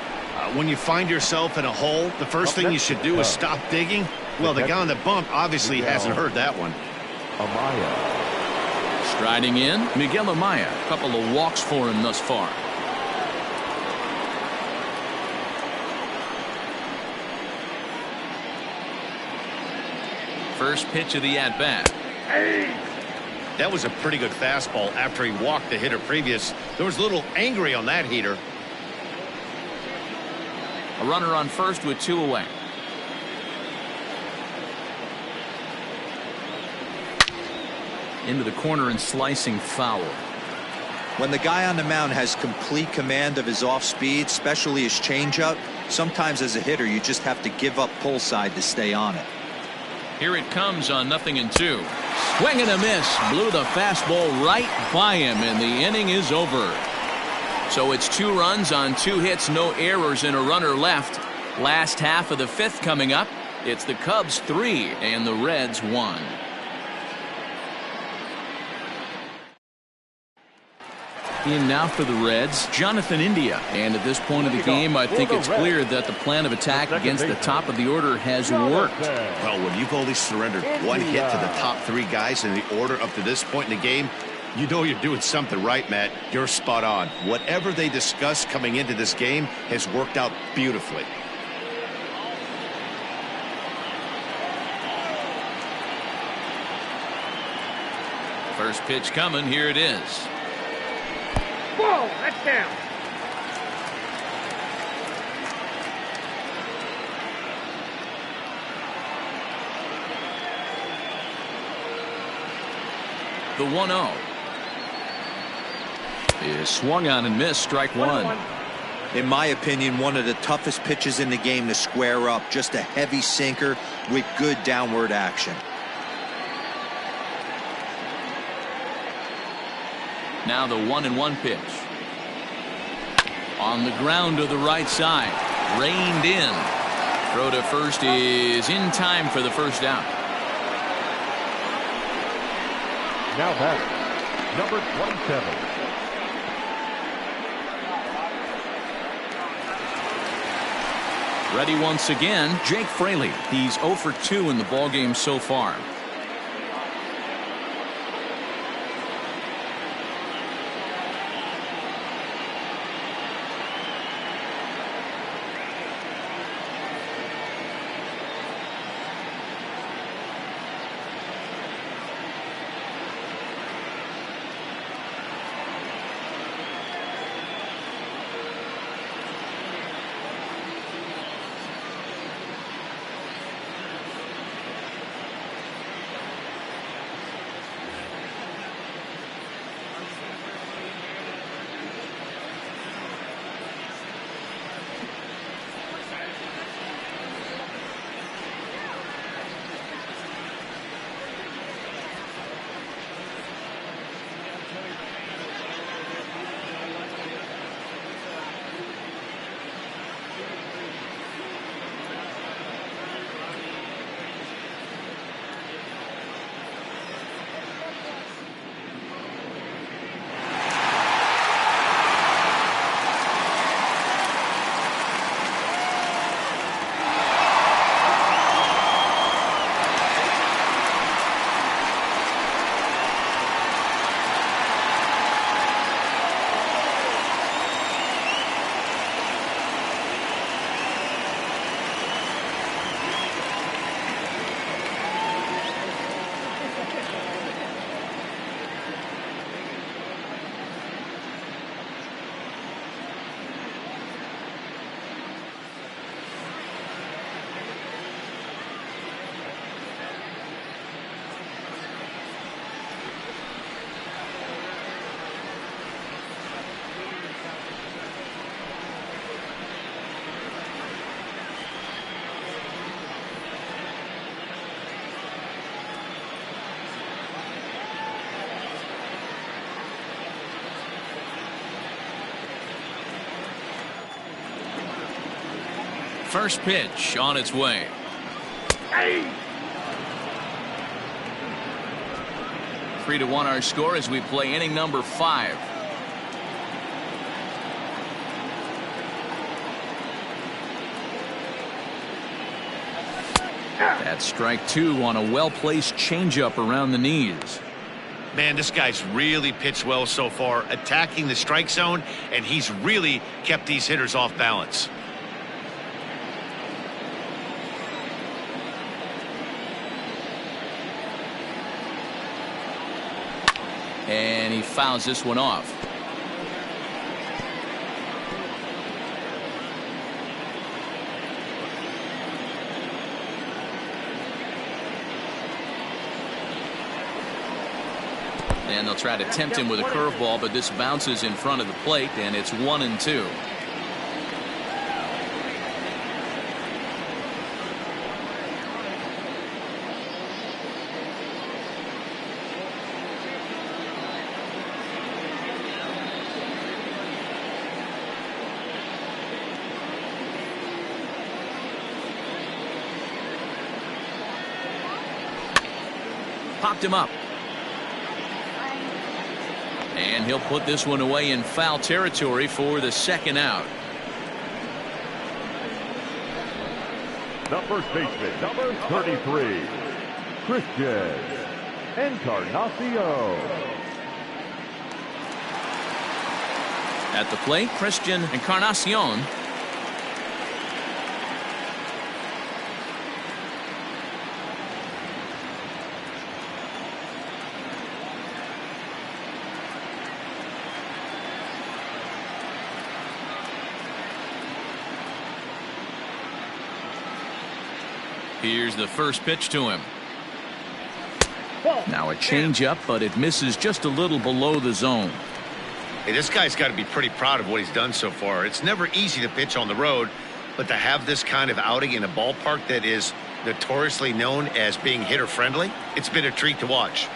When you find yourself in a hole, the first thing you should do is stop digging. Well, the guy on the bump obviously hasn't heard that one. Amaya. Striding in, Miguel Amaya. A couple of walks for him thus far. First pitch of the at-bat. That was a pretty good fastball after he walked the hitter previous. There was a little angry on that heater. A runner on first with 2 away. Into the corner and slicing foul. When the guy on the mound has complete command of his off speed, especially his changeup, sometimes as a hitter you just have to give up pull side to stay on it. Here it comes on 0-2. Swing and a miss. Blew the fastball right by him, and the inning is over. So it's 2 runs on 2 hits, no errors, and a runner left. Last half of the 5th coming up. It's the Cubs 3 and the Reds 1. In now for the Reds, Jonathan India. And at this point of the game, I think it's clear that the plan of attack against the top of the order has worked. Well, when you've only surrendered 1 hit to the top 3 guys in the order up to this point in the game, you know you're doing something right, Matt. You're spot on. Whatever they discussed coming into this game has worked out beautifully. First pitch coming. Here it is. Whoa, that's down. The 1-0 is swung on and missed. Strike 1. In my opinion, one of the toughest pitches in the game to square up. Just a heavy sinker with good downward action. Now the 1-1 pitch. On the ground to the right side. Reined in. Throw to first is in time for the first out. Now batting, number 27. Ready once again, Jake Fraley. He's 0 for 2 in the ballgame so far. First pitch on its way. Hey. 3-1 our score as we play inning number 5. That's strike 2 on a well-placed changeup around the knees. Man, this guy's really pitched well so far, attacking the strike zone, and he's really kept these hitters off balance. And he fouls this one off. And they'll try to tempt him with a curveball, but this bounces in front of the plate, and it's 1-2. Popped him up. And he'll put this one away in foul territory for the second out. The first baseman, number 33, Christian Encarnacion. At the plate, Christian Encarnacion. Here's the first pitch to him. Now a changeup, but it misses just a little below the zone. Hey, this guy's got to be pretty proud of what he's done so far. It's never easy to pitch on the road, but to have this kind of outing in a ballpark that is notoriously known as being hitter friendly, it's been a treat to watch.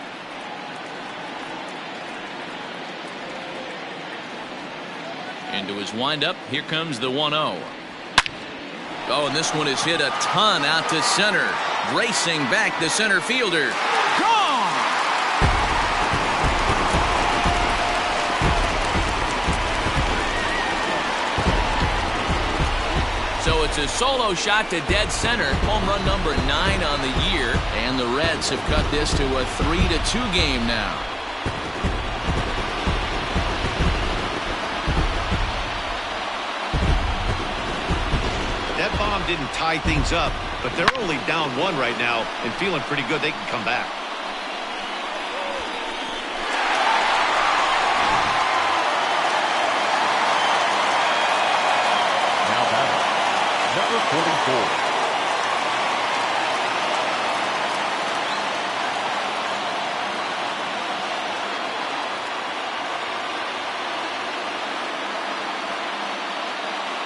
Into his windup, here comes the 1-0. Oh, and this one is hit a ton out to center. Racing back the center fielder. Gone! So it's a solo shot to dead center. Home run number 9 on the year. And the Reds have cut this to a 3-2 game now. That bomb didn't tie things up, but they're only down 1 right now and feeling pretty good they can come back. Now batting, number 44.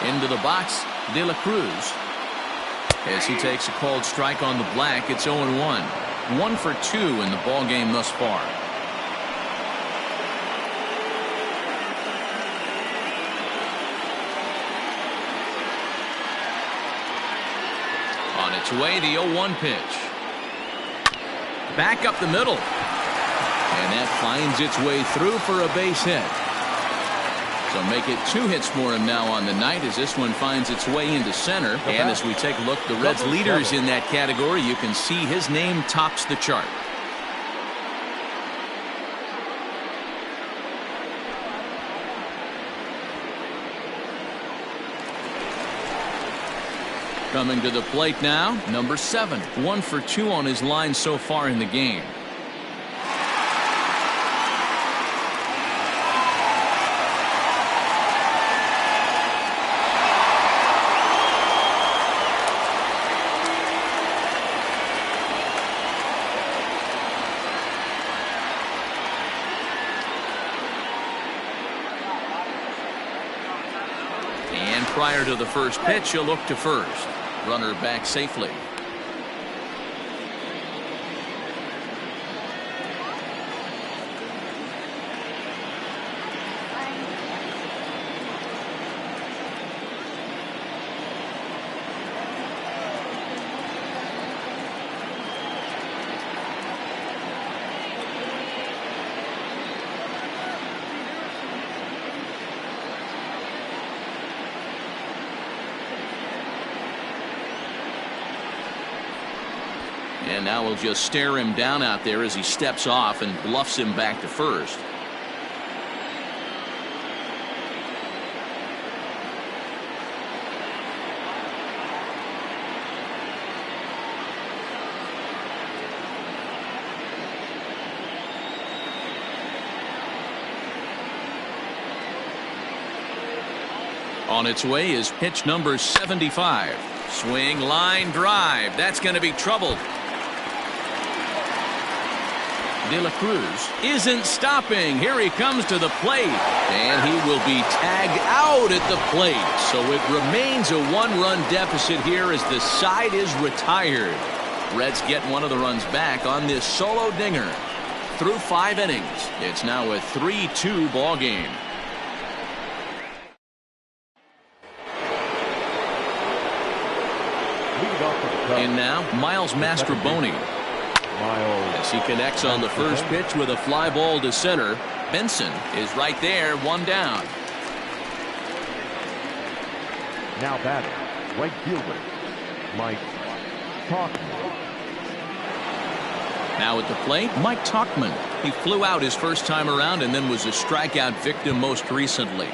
Into the box, De La Cruz. As he takes a called strike on the black, it's 0-1. 1 for 2 in the ball game thus far. On its way, the 0-1 pitch. Back up the middle. And that finds its way through for a base hit. So make it 2 hits for him now on the night as this one finds its way into center. And as we take a look, the Reds leaders in that category, you can see his name tops the chart. Coming to the plate now, number 7. 1 for 2 on his line so far in the game. And prior to the first pitch, he'll look to first. Runner back safely. And now we'll just stare him down out there as he steps off and bluffs him back to first. On its way is pitch number 75. Swing, line, drive. That's going to be troubled. De La Cruz isn't stopping. Here he comes to the plate. And he will be tagged out at the plate. So it remains a 1-run deficit here as the side is retired. Reds get one of the runs back on this solo dinger. Through 5 innings, it's now a 3-2 ball game. And now, Miles Mastrobuoni. As he connects on the first pitch with a fly ball to center. Benson is right there, 1 down. Now batting, right fielder, Mike Tauchman. Now at the plate, Mike Tauchman. He flew out his first time around and then was a strikeout victim most recently.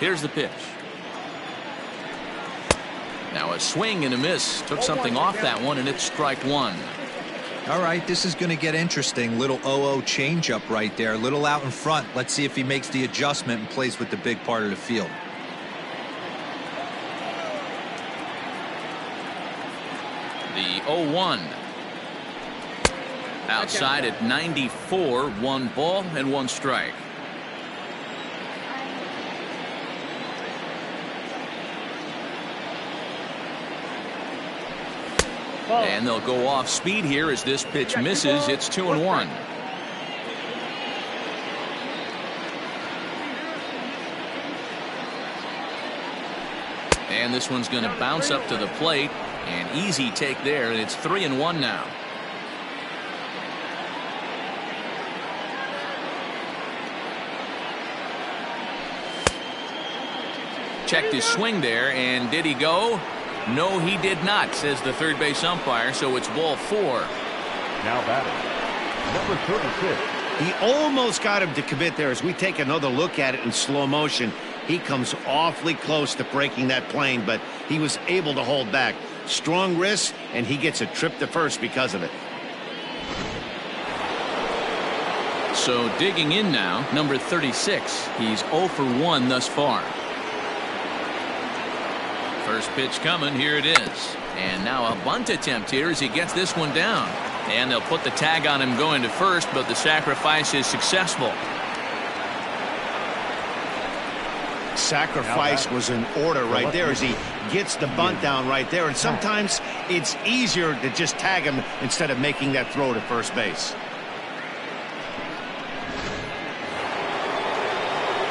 Here's the pitch. Now a swing and a miss. Took something off that one, and it's strike 1. All right, this is going to get interesting. Little 0-0 changeup right there. Little out in front. Let's see if he makes the adjustment and plays with the big part of the field. The 0-1. Outside at 94, 1 ball and 1 strike. And they'll go off speed here as this pitch misses. It's 2-1. And this one's going to bounce up to the plate. An easy take there, and it's 3-1 now. Checked his swing there, and did he go? No, he did not, says the third base umpire, so it's ball 4. Now batting, number 36. He almost got him to commit there. As we take another look at it in slow motion, he comes awfully close to breaking that plane, but he was able to hold back. Strong wrist, and he gets a trip to first because of it. So digging in now, number 36. He's 0 for 1 thus far. First pitch coming, here it is. And now a bunt attempt here as he gets this one down. And they'll put the tag on him going to first, but the sacrifice is successful. Sacrifice was in order right there as he gets the bunt down right there. And sometimes it's easier to just tag him instead of making that throw to first base.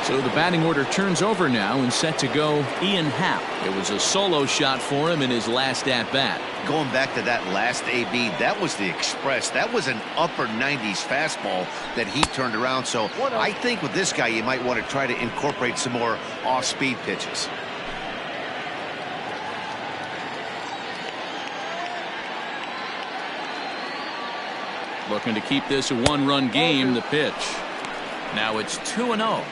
So the batting order turns over now and set to go Ian Happ. It was a solo shot for him in his last at-bat. Going back to that last AB, that was the express. That was an upper 90s fastball that he turned around. So I think with this guy, you might want to try to incorporate some more off-speed pitches. Looking to keep this a 1-run game, the pitch. Now it's 2-0.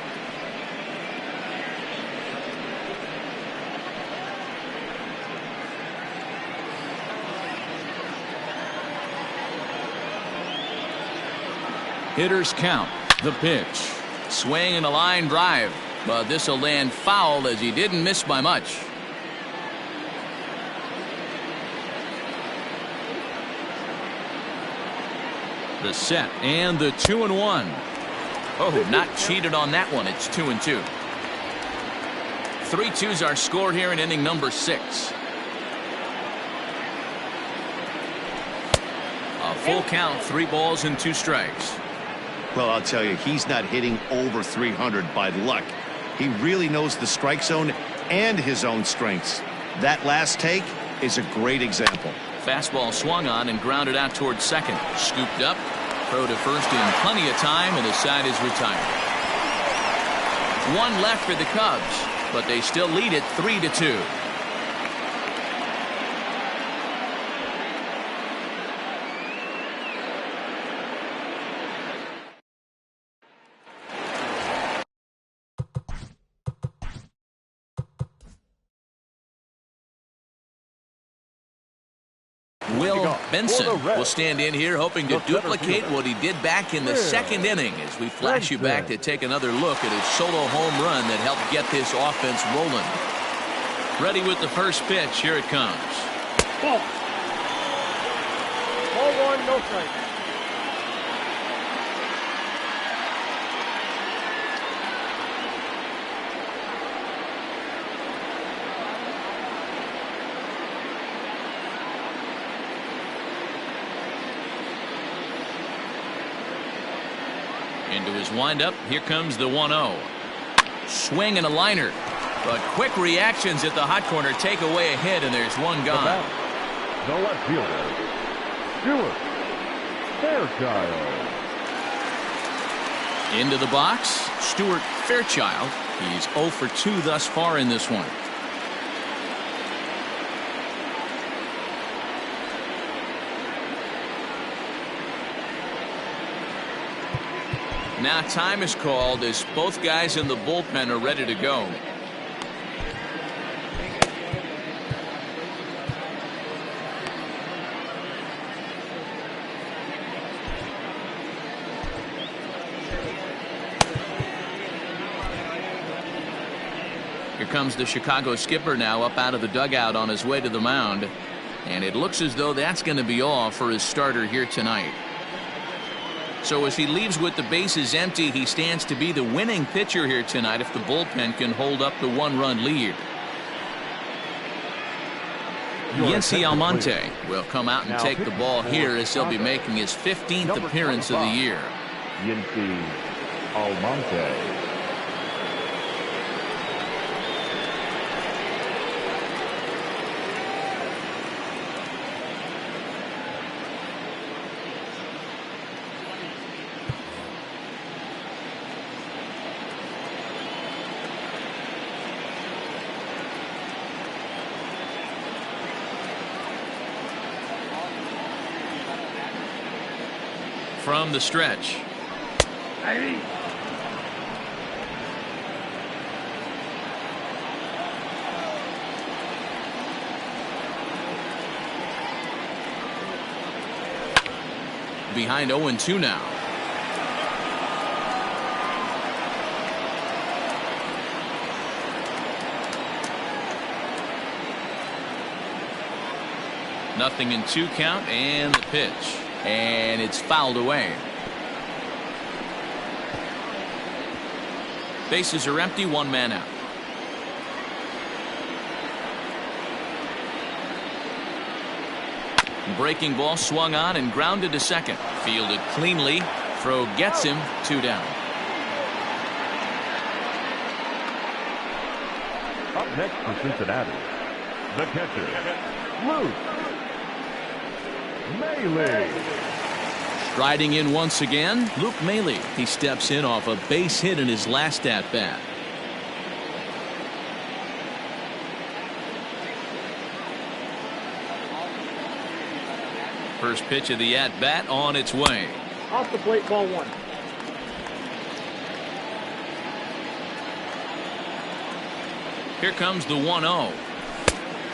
Hitters count. The pitch. Swing and a line drive. But this will land foul as he didn't miss by much. The set and the 2-1. Oh, not cheated on that one. It's 2-2. 3-2s are scored here in inning number 6. A full count, 3 balls and 2 strikes. Well, I'll tell you, he's not hitting over 300 by luck. He really knows the strike zone and his own strengths. That last take is a great example. Fastball swung on and grounded out towards second. Scooped up, throw to first in plenty of time, and the side is retired. 1 left for the Cubs, but they still lead it 3-2. Will Benson will stand in here hoping to duplicate what he did back in the second inning as we flash you back to take another look at his solo home run that helped get this offense rolling. Ready with the first pitch. Here it comes. Ball. Ball 1, no strike. Into his windup. Here comes the 1-0. Swing and a liner. But quick reactions at the hot corner take away a hit, and there's one gone. The left fielder, Stuart Fairchild. Into the box, Stuart Fairchild. He's 0 for 2 thus far in this one. Now time is called as both guys in the bullpen are ready to go. Here comes the Chicago skipper now up out of the dugout on his way to the mound. And it looks as though that's going to be all for his starter here tonight. So as he leaves with the bases empty, he stands to be the winning pitcher here tonight if the bullpen can hold up the one-run lead. Yency Almonte will come out and take the ball here as he'll be making his 15th appearance of the year. Yency Almonte. From the stretch. Behind 0-2 now. Nothing in 2 count, and the pitch. And it's fouled away. Bases are empty, 1 man out. Breaking ball swung on and grounded to second. Fielded cleanly. Throw gets him. 2 down. Up next for Cincinnati, the catcher, Luke Maile. Striding in once again, Luke Maile. He steps in off a base hit in his last at-bat. First pitch of the at-bat on its way. Off the plate, ball 1. Here comes the 1-0.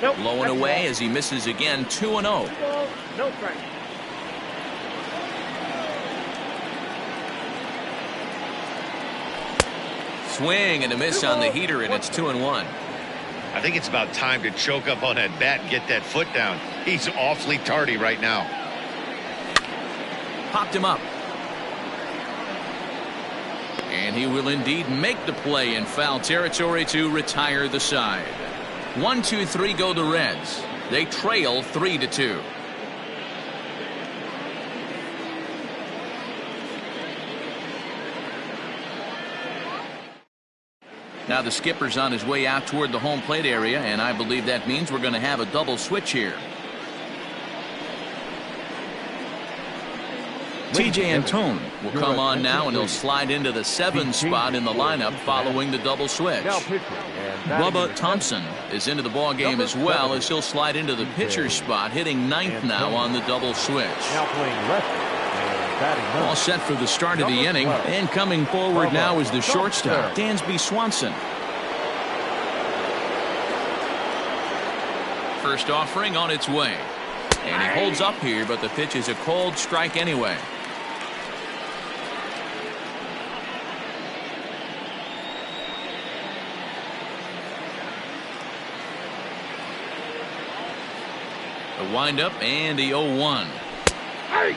Nope, Low and that's away ball. as he misses again. 2-0. Ball, no strike. Swing and a miss on the heater, and it's 2-1. I think it's about time to choke up on that bat and get that foot down. He's awfully tardy right now. Popped him up. And he will indeed make the play in foul territory to retire the side. 1-2-3 go the Reds. They trail 3-2. Now the skipper's on his way out toward the home plate area, and I believe that means we're going to have a double switch here. TJ Antone will come on now, and he'll slide into the 7 spot in the lineup following the double switch. Bubba Thompson is into the ball game as well, as he'll slide into the pitcher's spot, hitting 9th now on the double switch. Now playing left. All set for the start of the inning, and coming forward now is the shortstop, Dansby Swanson. First offering on its way, and he holds up here, but the pitch is a cold strike anyway. The windup and the 0-1.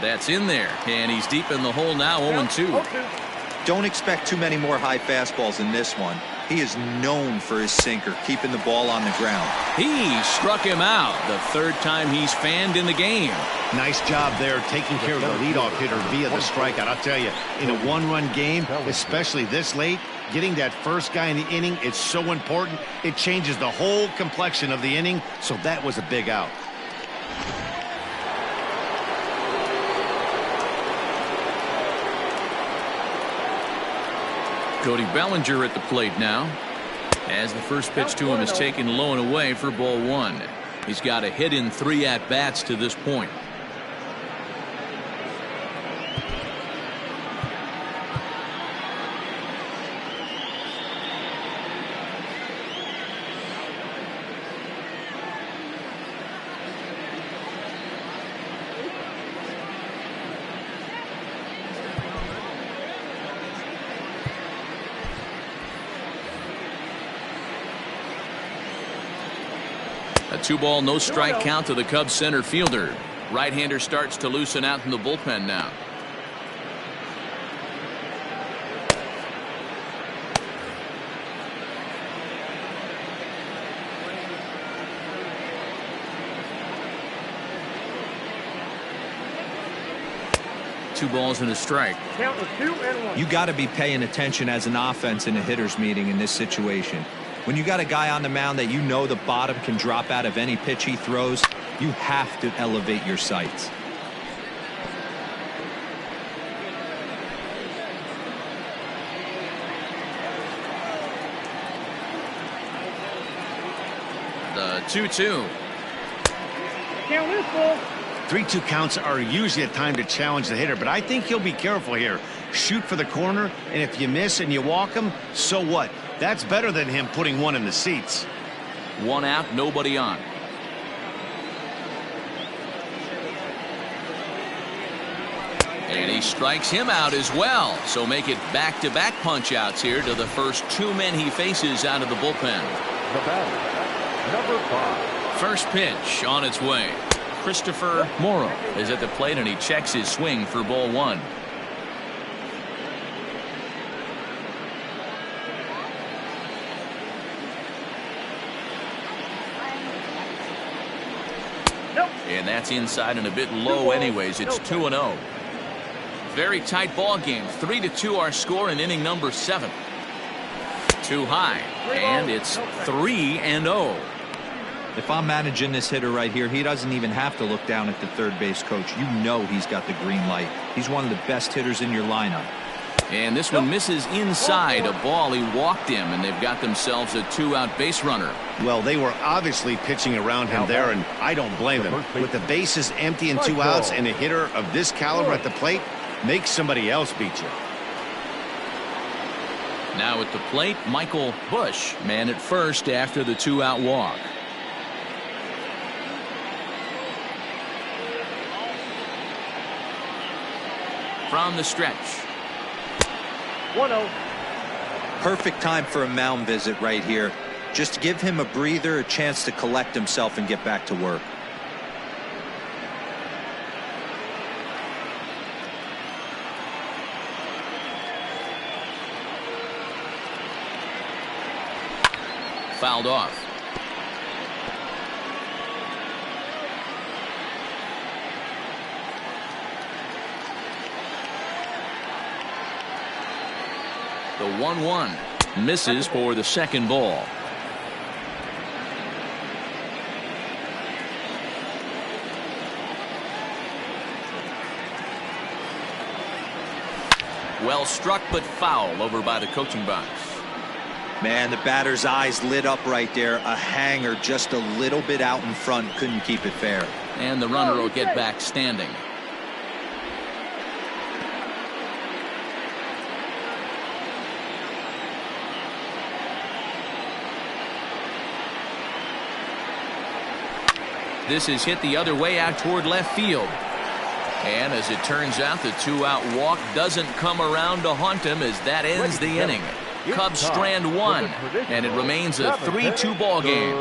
That's in there, and he's deep in the hole now. 0-2. Don't expect too many more high fastballs in this one. He is known for his sinker, keeping the ball on the ground. He struck him out the 3rd time he's fanned in the game. Nice job there taking care of the leadoff hitter via the strikeout. I'll tell you, in a 1-run game, especially this late, getting that first guy in the inning, it's so important. It changes the whole complexion of the inning, so that was a big out. Cody Bellinger at the plate now, as the first pitch to him is taken low and away for ball 1. He's got a hit in 3 at-bats to this point. 2-ball, no strike count to the Cubs center fielder. Right-hander starts to loosen out in the bullpen now. Two balls and a strike. Count is 2-1. You got to be paying attention as an offense in a hitter's meeting in this situation. When you got a guy on the mound that you know the bottom can drop out of any pitch he throws, you have to elevate your sights. The 2-2. Count is full. 3-2 counts are usually a time to challenge the hitter, but I think he'll be careful here. Shoot for the corner, and if you miss and you walk him, so what? That's better than him putting one in the seats. 1 out, nobody on. And he strikes him out as well. So make it back-to-back punch-outs here to the first 2 men he faces out of the bullpen. The batter, number 5. First pitch on its way. Christopher Morrow is at the plate, and he checks his swing for ball 1. Nope. And that's inside and a bit low anyways. It's 2-0. Very tight ball game. 3-2 our score in inning number 7. Too high, and it's 3-0. If I'm managing this hitter right here, he doesn't even have to look down at the third base coach. You know he's got the green light. He's one of the best hitters in your lineup. And this one misses inside a ball. He walked him, and they've got themselves a 2-out base runner. Well, they were obviously pitching around him there, and I don't blame them. With the bases empty and 2 outs and a hitter of this caliber at the plate, make somebody else beat you. Now at the plate, Michael Bush, man at first after the 2-out walk. From the stretch. 1-0. Perfect time for a mound visit right here. Just give him a breather, a chance to collect himself and get back to work. Fouled off. The 1-1 misses for the second ball. Well struck, but foul over by the coaching box. Man, the batter's eyes lit up right there. A hanger just a little bit out in front. Couldn't keep it fair. And the runner will get back standing. This is hit the other way out toward left field. And as it turns out, the 2-out walk doesn't come around to haunt him as that ends the inning. Cubs strand 1, and it remains a 3-2 ball game.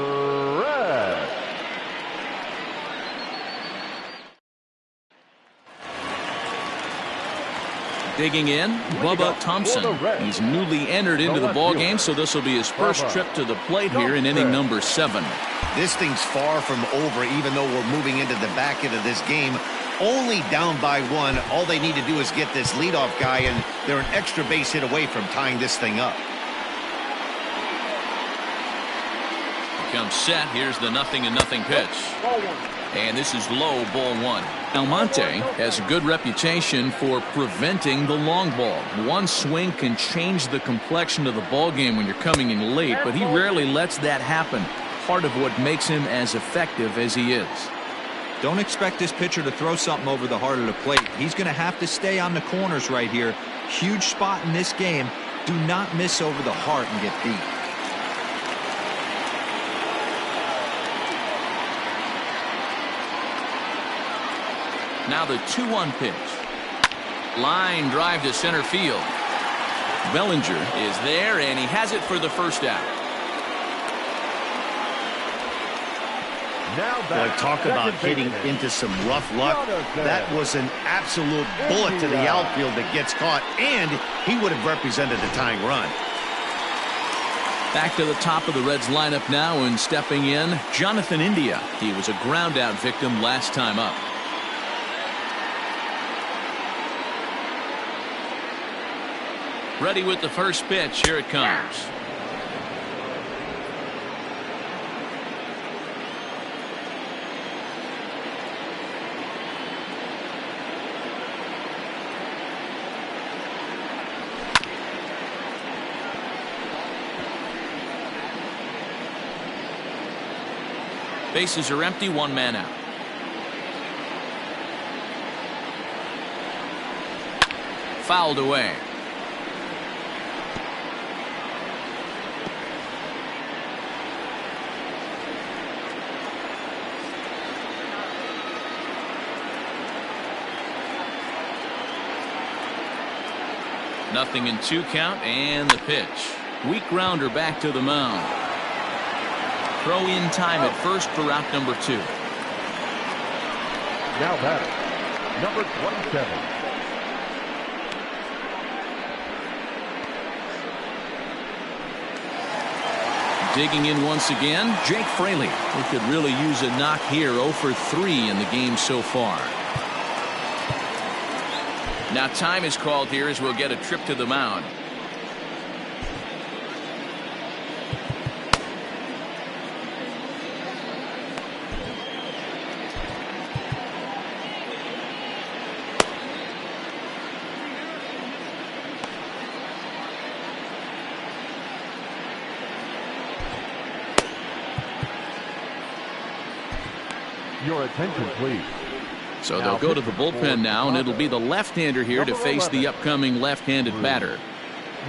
Digging in, Bubba Thompson. He's newly entered into the ball game, so this will be his first trip to the plate here in inning number 7. This thing's far from over, even though we're moving into the back end of this game. Only down by 1. All they need to do is get this leadoff guy, and they're an extra base hit away from tying this thing up. Comes set. Here's the 0-0 pitch. Ball 1. And this is low, ball 1. Almonte has a good reputation for preventing the long ball. One swing can change the complexion of the ball game when you're coming in late, but he rarely lets that happen. Part of what makes him as effective as he is. Don't expect this pitcher to throw something over the heart of the plate. He's going to have to stay on the corners right here. Huge spot in this game. Do not miss over the heart and get beat. Now the 2-1 pitch. Line drive to center field. Bellinger is there, and he has it for the first out. Boy, talk about hitting into some rough luck. That was an absolute bullet to the outfield that gets caught, and he would have represented a tying run. Back to the top of the Reds lineup now, and stepping in, Jonathan India. He was a ground out victim last time up. Ready with the first pitch. Here it comes. Bases are empty, one man out. Fouled away. Nothing in 2 count, and the pitch. Weak grounder back to the mound. Throw in time at first for out number 2. Now batting, number 27. Digging in once again, Jake Fraley. He could really use a knock here. 0 for 3 in the game so far. Now time is called here as we'll get a trip to the mound. Your attention, please. So they'll go to the bullpen now, and it'll be the left-hander here to face the upcoming left-handed batter.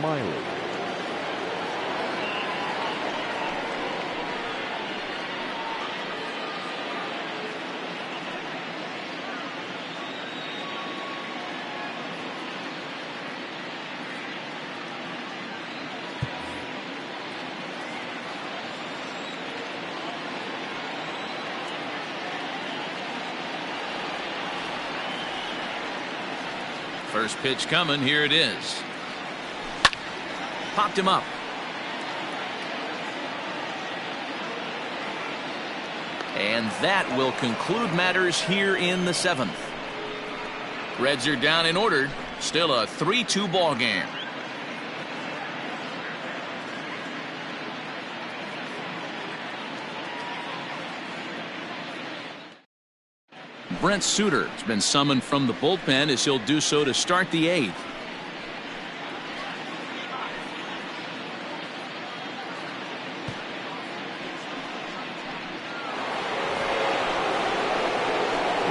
Miley. First pitch coming. Here it is. Popped him up. And that will conclude matters here in the 7th. Reds are down in order. Still a 3-2 ball game. Brent Suter has been summoned from the bullpen as he'll do so to start the 8th.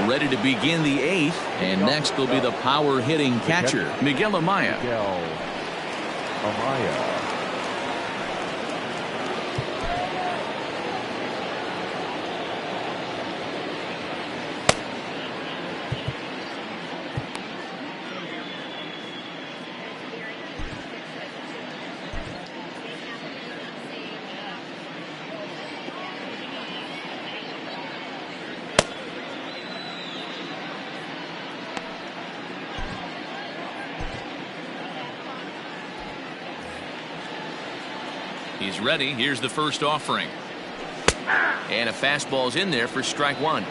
Ready to begin the 8th, and next will be the power hitting catcher, Miguel Amaya. He's ready. Here's the first offering. And a fastball's in there for strike 1.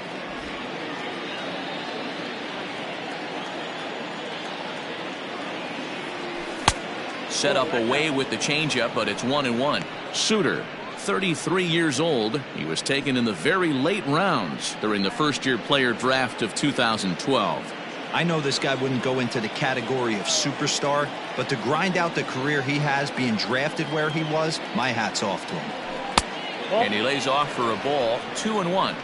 Set up away with the changeup, but it's 1-1. Suter, 33 years old. He was taken in the very late rounds during the first-year player draft of 2012. I know this guy wouldn't go into the category of superstar, but to grind out the career he has being drafted where he was, my hat's off to him. And he lays off for a ball. 2-1.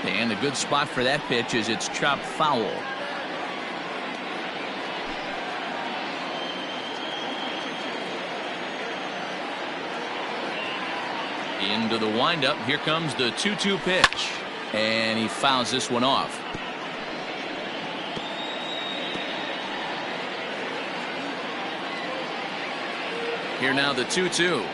And a good spot for that pitch is it's chopped foul. Into the windup. Here comes the 2-2 pitch. And he fouls this one off. Here now the 2-2.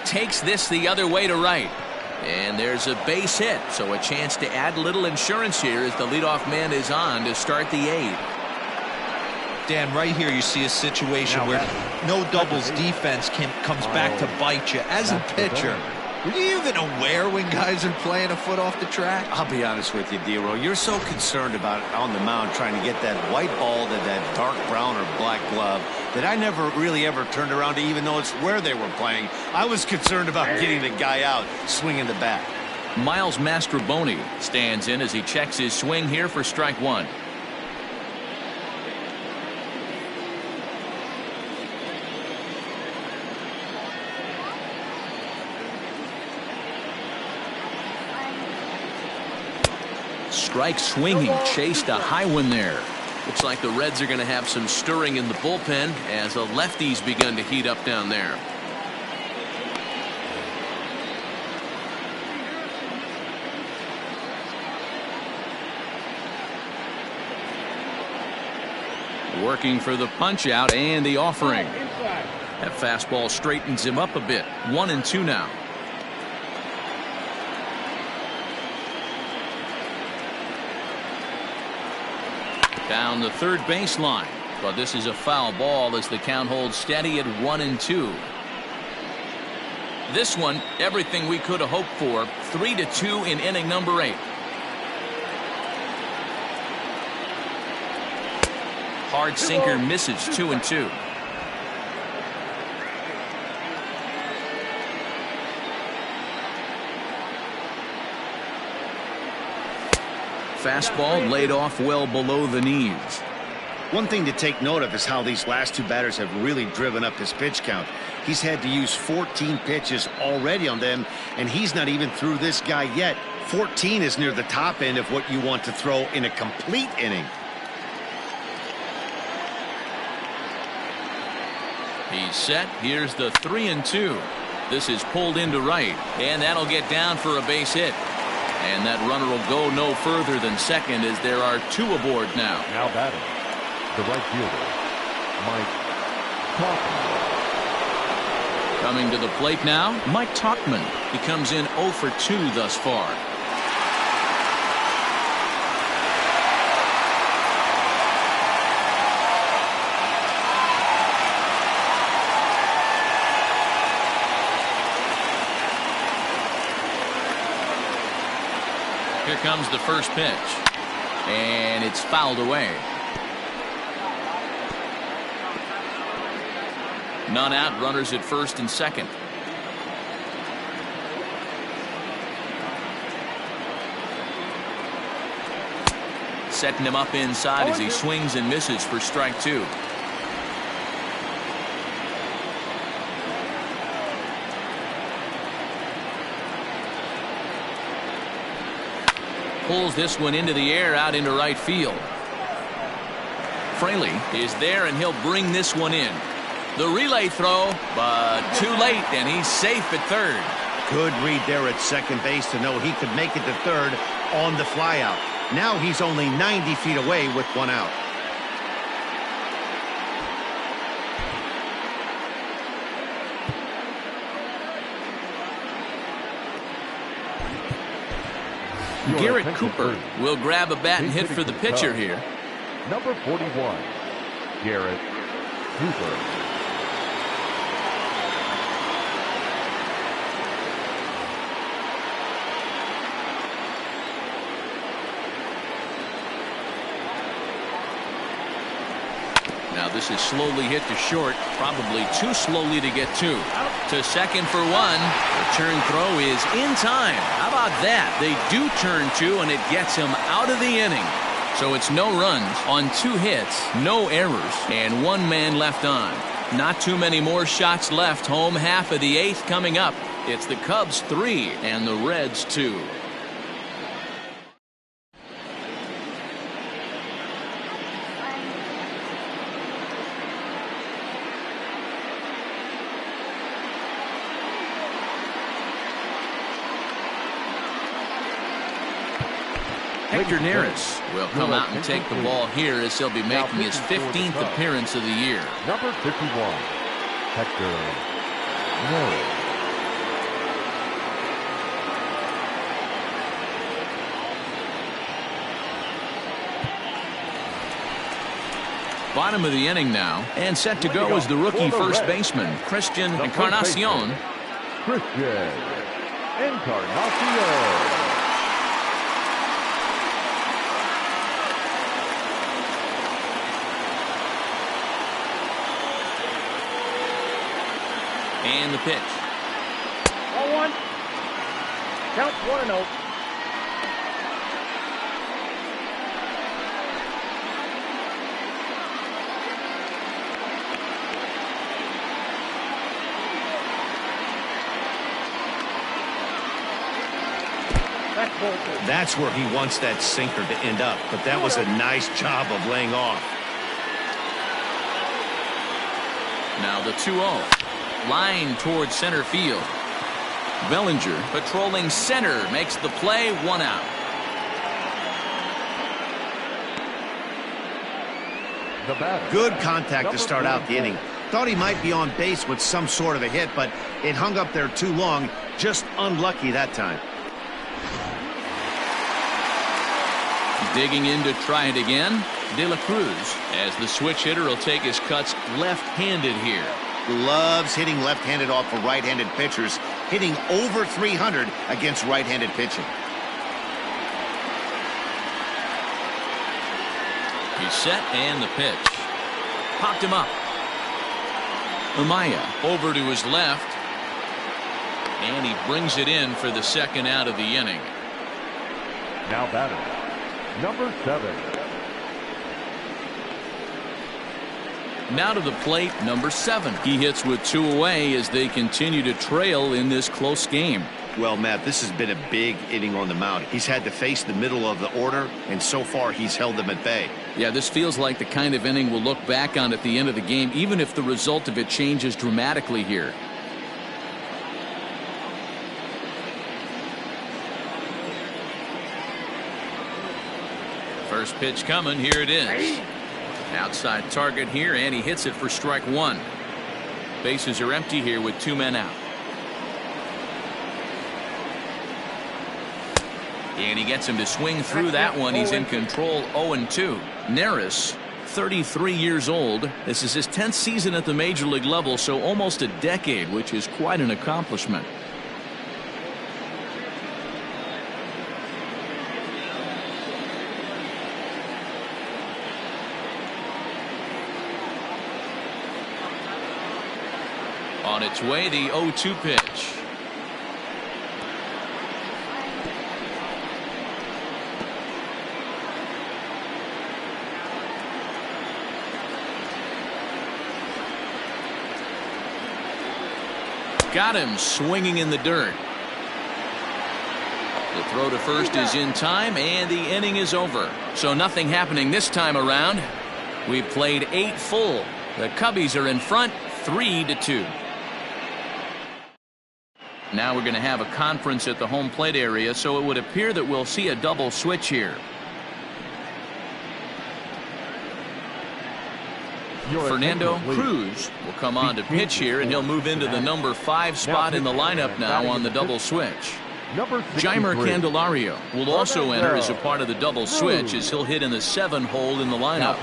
Takes this the other way to right. And there's a base hit, so a chance to add a little insurance here as the leadoff man is on to start the 8th. Dan, right here you see a situation where no doubles defense comes back to bite you. As a pitcher, are you even aware when guys are playing a foot off the track? I'll be honest with you, D-Roll. You're so concerned about on the mound trying to get that white ball to that dark brown or black glove that I never really ever turned around to even notice where they were playing. I was concerned about getting the guy out swinging the bat. Miles Mastroboni stands in as he checks his swing here for strike 1. Strike swinging, chased a high one there. Looks like the Reds are going to have some stirring in the bullpen as the lefties begun to heat up down there. Working for the punch out and the offering. That fastball straightens him up a bit. 1-2 now. Down the third baseline, but this is a foul ball as the count holds steady at 1-2. This one, everything we could have hoped for. 3-2 in inning number 8. Hard sinker misses. 2-2. Fastball laid off well below the knees. One thing to take note of is how these last 2 batters have really driven up his pitch count. He's had to use 14 pitches already on them, and he's not even through this guy yet. 14 is near the top end of what you want to throw in a complete inning. He's set. Here's the 3-2. This is pulled into right, and that'll get down for a base hit. And that runner will go no further than second as there are 2 aboard now. Now batting, the right fielder, Mike Tauchman. Coming to the plate now, Mike Tauchman. He comes in 0 for 2 thus far. Here comes the first pitch, and it's fouled away. None out, runners at first and second. Setting him up inside as he swings and misses for strike 2. Pulls this one into the air out into right field. Fraley is there and he'll bring this one in. The relay throw, but too late, and he's safe at third. Good read there at second base to know he could make it to third on the flyout. Now he's only 90 feet away with 1 out. Garrett Cooper will grab a bat and hit for the pitcher here. Number 41, Garrett Cooper. Now this is slowly hit to short, probably too slowly to get to. To second for 1. The turn throw is in time. How about that? They do turn 2, and it gets him out of the inning. So it's no runs on 2 hits, no errors, and 1 man left on. Not too many more shots left. Home half of the 8th coming up. It's the Cubs 3 and the Reds 2. Hector Neris will come out and take the ball here as he'll be making his 15th appearance of the year. Number 51, Hector Neris. Bottom of the inning now, and set to go is the rookie first baseman, Christian Encarnacion. Christian Encarnacion. And the pitch. 1-1. Count 1-0. That's where he wants that sinker to end up, but that was a nice job of laying off. Now the 2-0. Line towards center field. Bellinger patrolling center makes the play, 1 out. Good contact to start out the inning. Thought he might be on base with some sort of a hit, but it hung up there too long. Just unlucky that time. Digging in to try it again. De La Cruz, as the switch hitter, will take his cuts left-handed here. Loves hitting left-handed off of right-handed pitchers, hitting over 300 against right-handed pitching. He's set, and the pitch. Popped him up. Amaya over to his left, and he brings it in for the second out of the inning. Now batter, number 7. Now to the plate, number 7. He hits with 2 away as they continue to trail in this close game. Well, Matt, this has been a big inning on the mound. He's had to face the middle of the order, and so far he's held them at bay. Yeah, this feels like the kind of inning we'll look back on at the end of the game, even if the result of it changes dramatically here. First pitch coming, here it is. Outside target here, and he hits it for strike 1. Bases are empty here with 2 men out. And he gets him to swing through that one. He's in control, 0-2. Neris, 33 years old. This is his 10th season at the major league level, so almost a decade, which is quite an accomplishment. On its way, the 0-2 pitch. Got him swinging in the dirt. The throw to first is in time, and the inning is over. So nothing happening this time around. We played 8 full. The Cubbies are in front, 3-2. Now we're going to have a conference at the home plate area, so it would appear that we'll see a double switch here. Fernando Cruz will come on to pitch here, and he'll move into the number 5 spot in the lineup now on the double switch. Jeimer Candelario will also enter as a part of the double switch as he'll hit in the 7 hole in the lineup.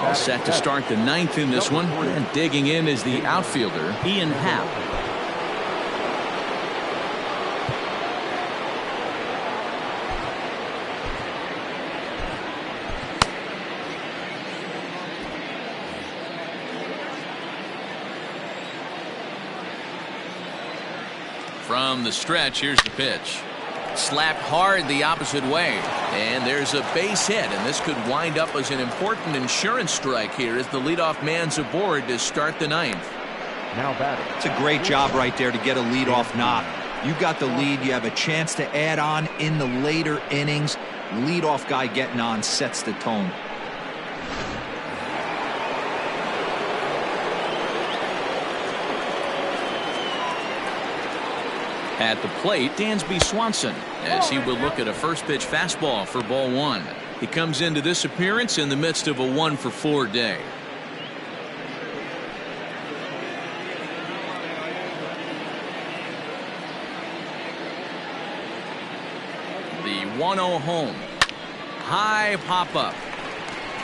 All set to start the 9th in this one, and digging in is the outfielder Ian Happ. From the stretch, here's the pitch. Slapped hard the opposite way. And there's a base hit, and this could wind up as an important insurance strike here as the leadoff man's aboard to start the ninth. Now batting. It's a great job right there to get a leadoff knock. You got the lead. You have a chance to add on in the later innings. Leadoff guy getting on sets the tone. At the plate, Dansby Swanson, as he will look at a first pitch fastball for ball one. He comes into this appearance in the midst of a 1-for-4 day. The 1-0 home. High pop up.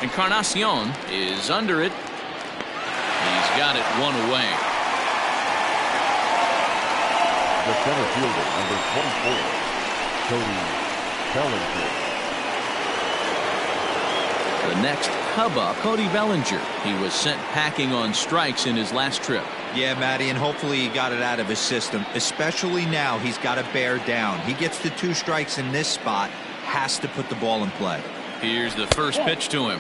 Encarnacion is under it. He's got it one away. The center fielder, number 24, Cody Bellinger. The next Cub up, Cody Bellinger. He was sent packing on strikes in his last trip. Yeah, Matty, and hopefully he got it out of his system. Especially now, he's got to bear down. He gets the 2 strikes in this spot, has to put the ball in play. Here's the first pitch to him.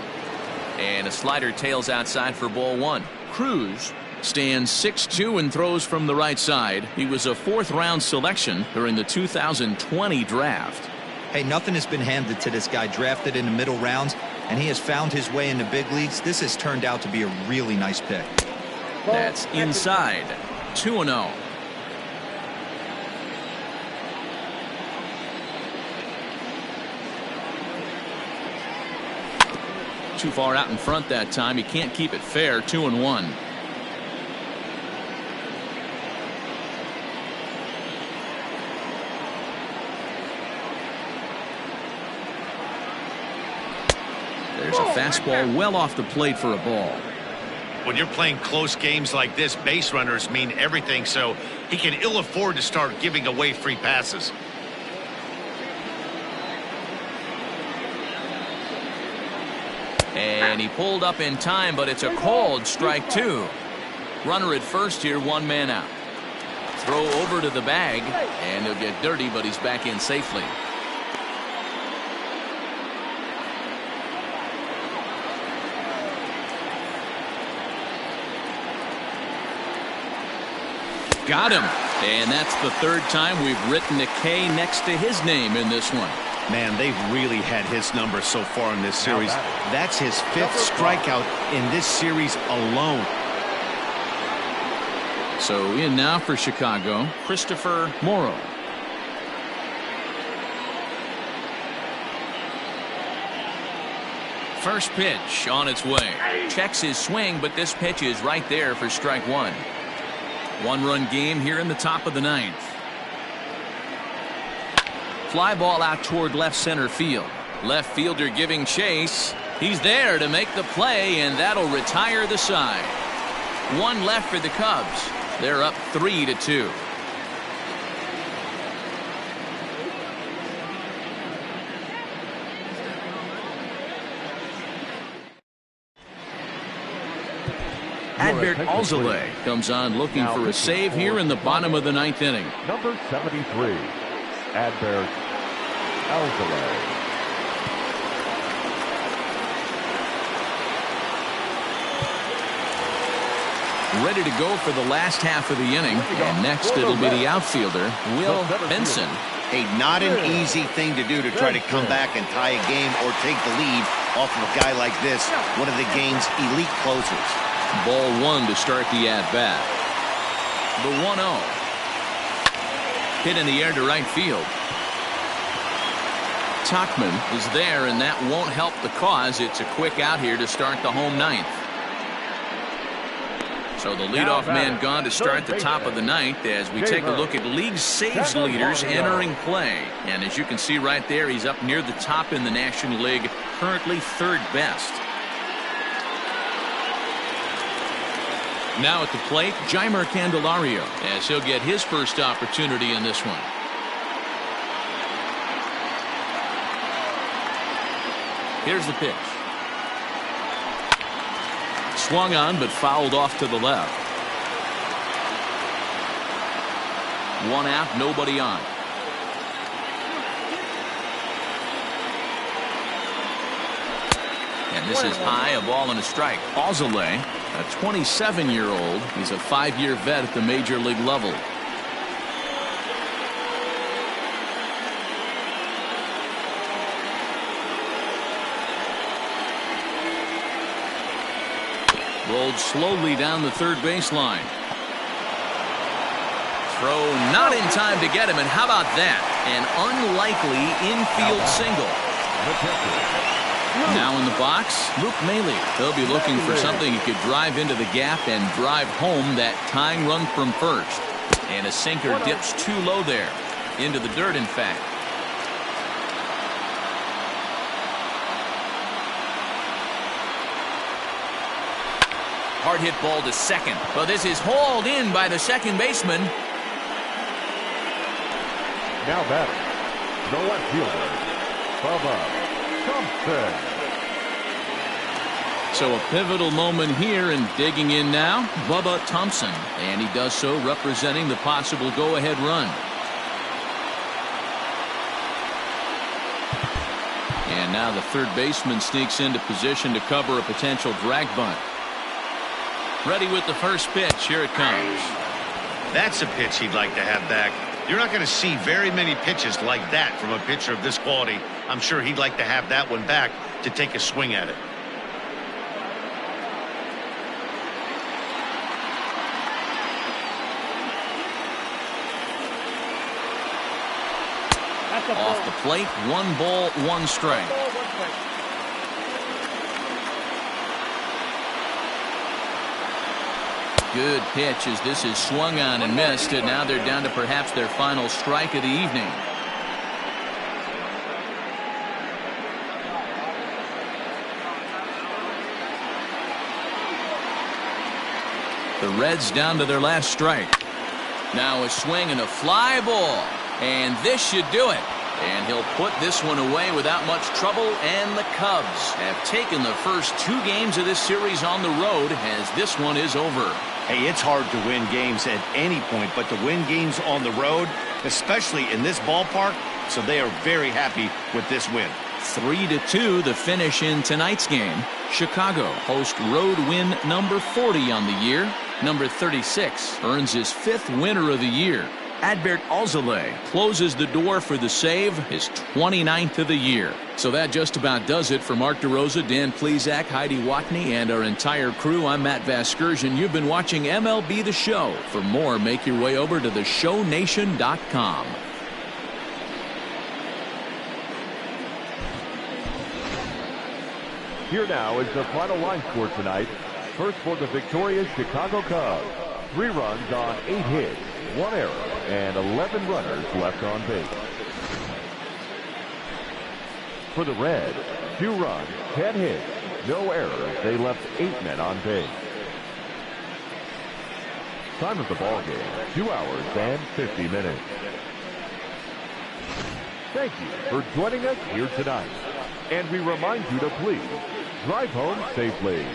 And a slider tails outside for ball one. Cruz stands 6'2" and throws from the right side. He was a 4th-round selection during the 2020 draft. Hey, nothing has been handed to this guy. Drafted in the middle rounds, and he has found his way in the big leagues. This has turned out to be a really nice pick. That's inside. 2-0. Too far out in front that time. He can't keep it fair. 2-1. There's a fastball well off the plate for a ball. When you're playing close games like this, base runners mean everything, so he can ill afford to start giving away free passes. And he pulled up in time, but it's a called strike 2. Runner at first here, 1 man out. Throw over to the bag, and he'll get dirty, but he's back in safely. Got him. And that's the 3rd time we've written a K next to his name in this one. Man, they've really had his number so far in this series. That's his 5th strikeout in this series alone. So in now for Chicago, Christopher Morrow. First pitch on its way. Checks his swing, but this pitch is right there for strike 1. 1-run game here in the top of the 9th. Fly ball out toward left center field. Left fielder giving chase. He's there to make the play, and that'll retire the side. 1 left for the Cubs. They're up 3-2. Adbert Alzolay comes on looking for a save here in the bottom of the 9th inning. Number 73, Adbert Alzolay. Ready to go for the last half of the inning. And next it'll be the outfielder, Will Benson. Hey, not an easy thing to do to try to come back and tie a game or take the lead off of a guy like this, one of the game's elite closers. Ball 1 to start the at-bat. The 1-0. Hit in the air to right field. Tauchman is there, and that won't help the cause. It's a quick out here to start the home 9th. So the leadoff man gone to start the top of the 9th as we take a look at league saves leaders entering play. And as you can see right there, he's up near the top in the National League, currently 3rd best. Now at the plate, Jeimer Candelario, as he'll get his first opportunity in this one. Here's the pitch. Swung on, but fouled off to the left. 1 out, nobody on. And this is high, a ball and a strike. Alzolay, a 27-year-old. He's a 5-year vet at the major league level. Rolled slowly down the third baseline. Throw not in time to get him, and how about that? An unlikely infield single. Now in the box, Luke Maile. They'll be looking for something he could drive into the gap and drive home that tying run from first. And a sinker dips too low there. Into the dirt, in fact. Hard hit ball to second. But this is hauled in by the second baseman. Now batting, the left fielder, Bubba Thompson. So a pivotal moment here, and digging in now, Bubba Thompson. And he does so representing the possible go-ahead run. And now the third baseman sneaks into position to cover a potential drag bunt. Ready with the first pitch. Here it comes. That's a pitch he'd like to have back. You're not going to see very many pitches like that from a pitcher of this quality. I'm sure he'd like to have that one back to take a swing at it. Off the plate, 1 ball, 1 strike. Good pitch as this is swung on and missed, and now they're down to perhaps their final strike of the evening. The Reds down to their last strike. Now a swing and a fly ball, and this should do it. And he'll put this one away without much trouble, and the Cubs have taken the first 2 games of this series on the road as this one is over. Hey, it's hard to win games at any point, but to win games on the road, especially in this ballpark, so they are very happy with this win. 3-2 the finish in tonight's game. Chicago host road win number 40 on the year. Number 36 earns his 5th winner of the year. Adbert Alzolay closes the door for the save, his 29th of the year. So that just about does it for Mark DeRosa, Dan Plesac, Heidi Watney, and our entire crew. I'm Matt Vasgersian. You've been watching MLB The Show. For more, make your way over to theshownation.com. Here now is the final line score tonight. First for the victorious Chicago Cubs. 3 runs on 8 hits, 1 error, and 11 runners left on base. For the Reds, 2 runs, 10 hits, no errors. They left 8 men on base. Time of the ball game, 2 hours and 50 minutes. Thank you for joining us here tonight. And we remind you to please drive home safely.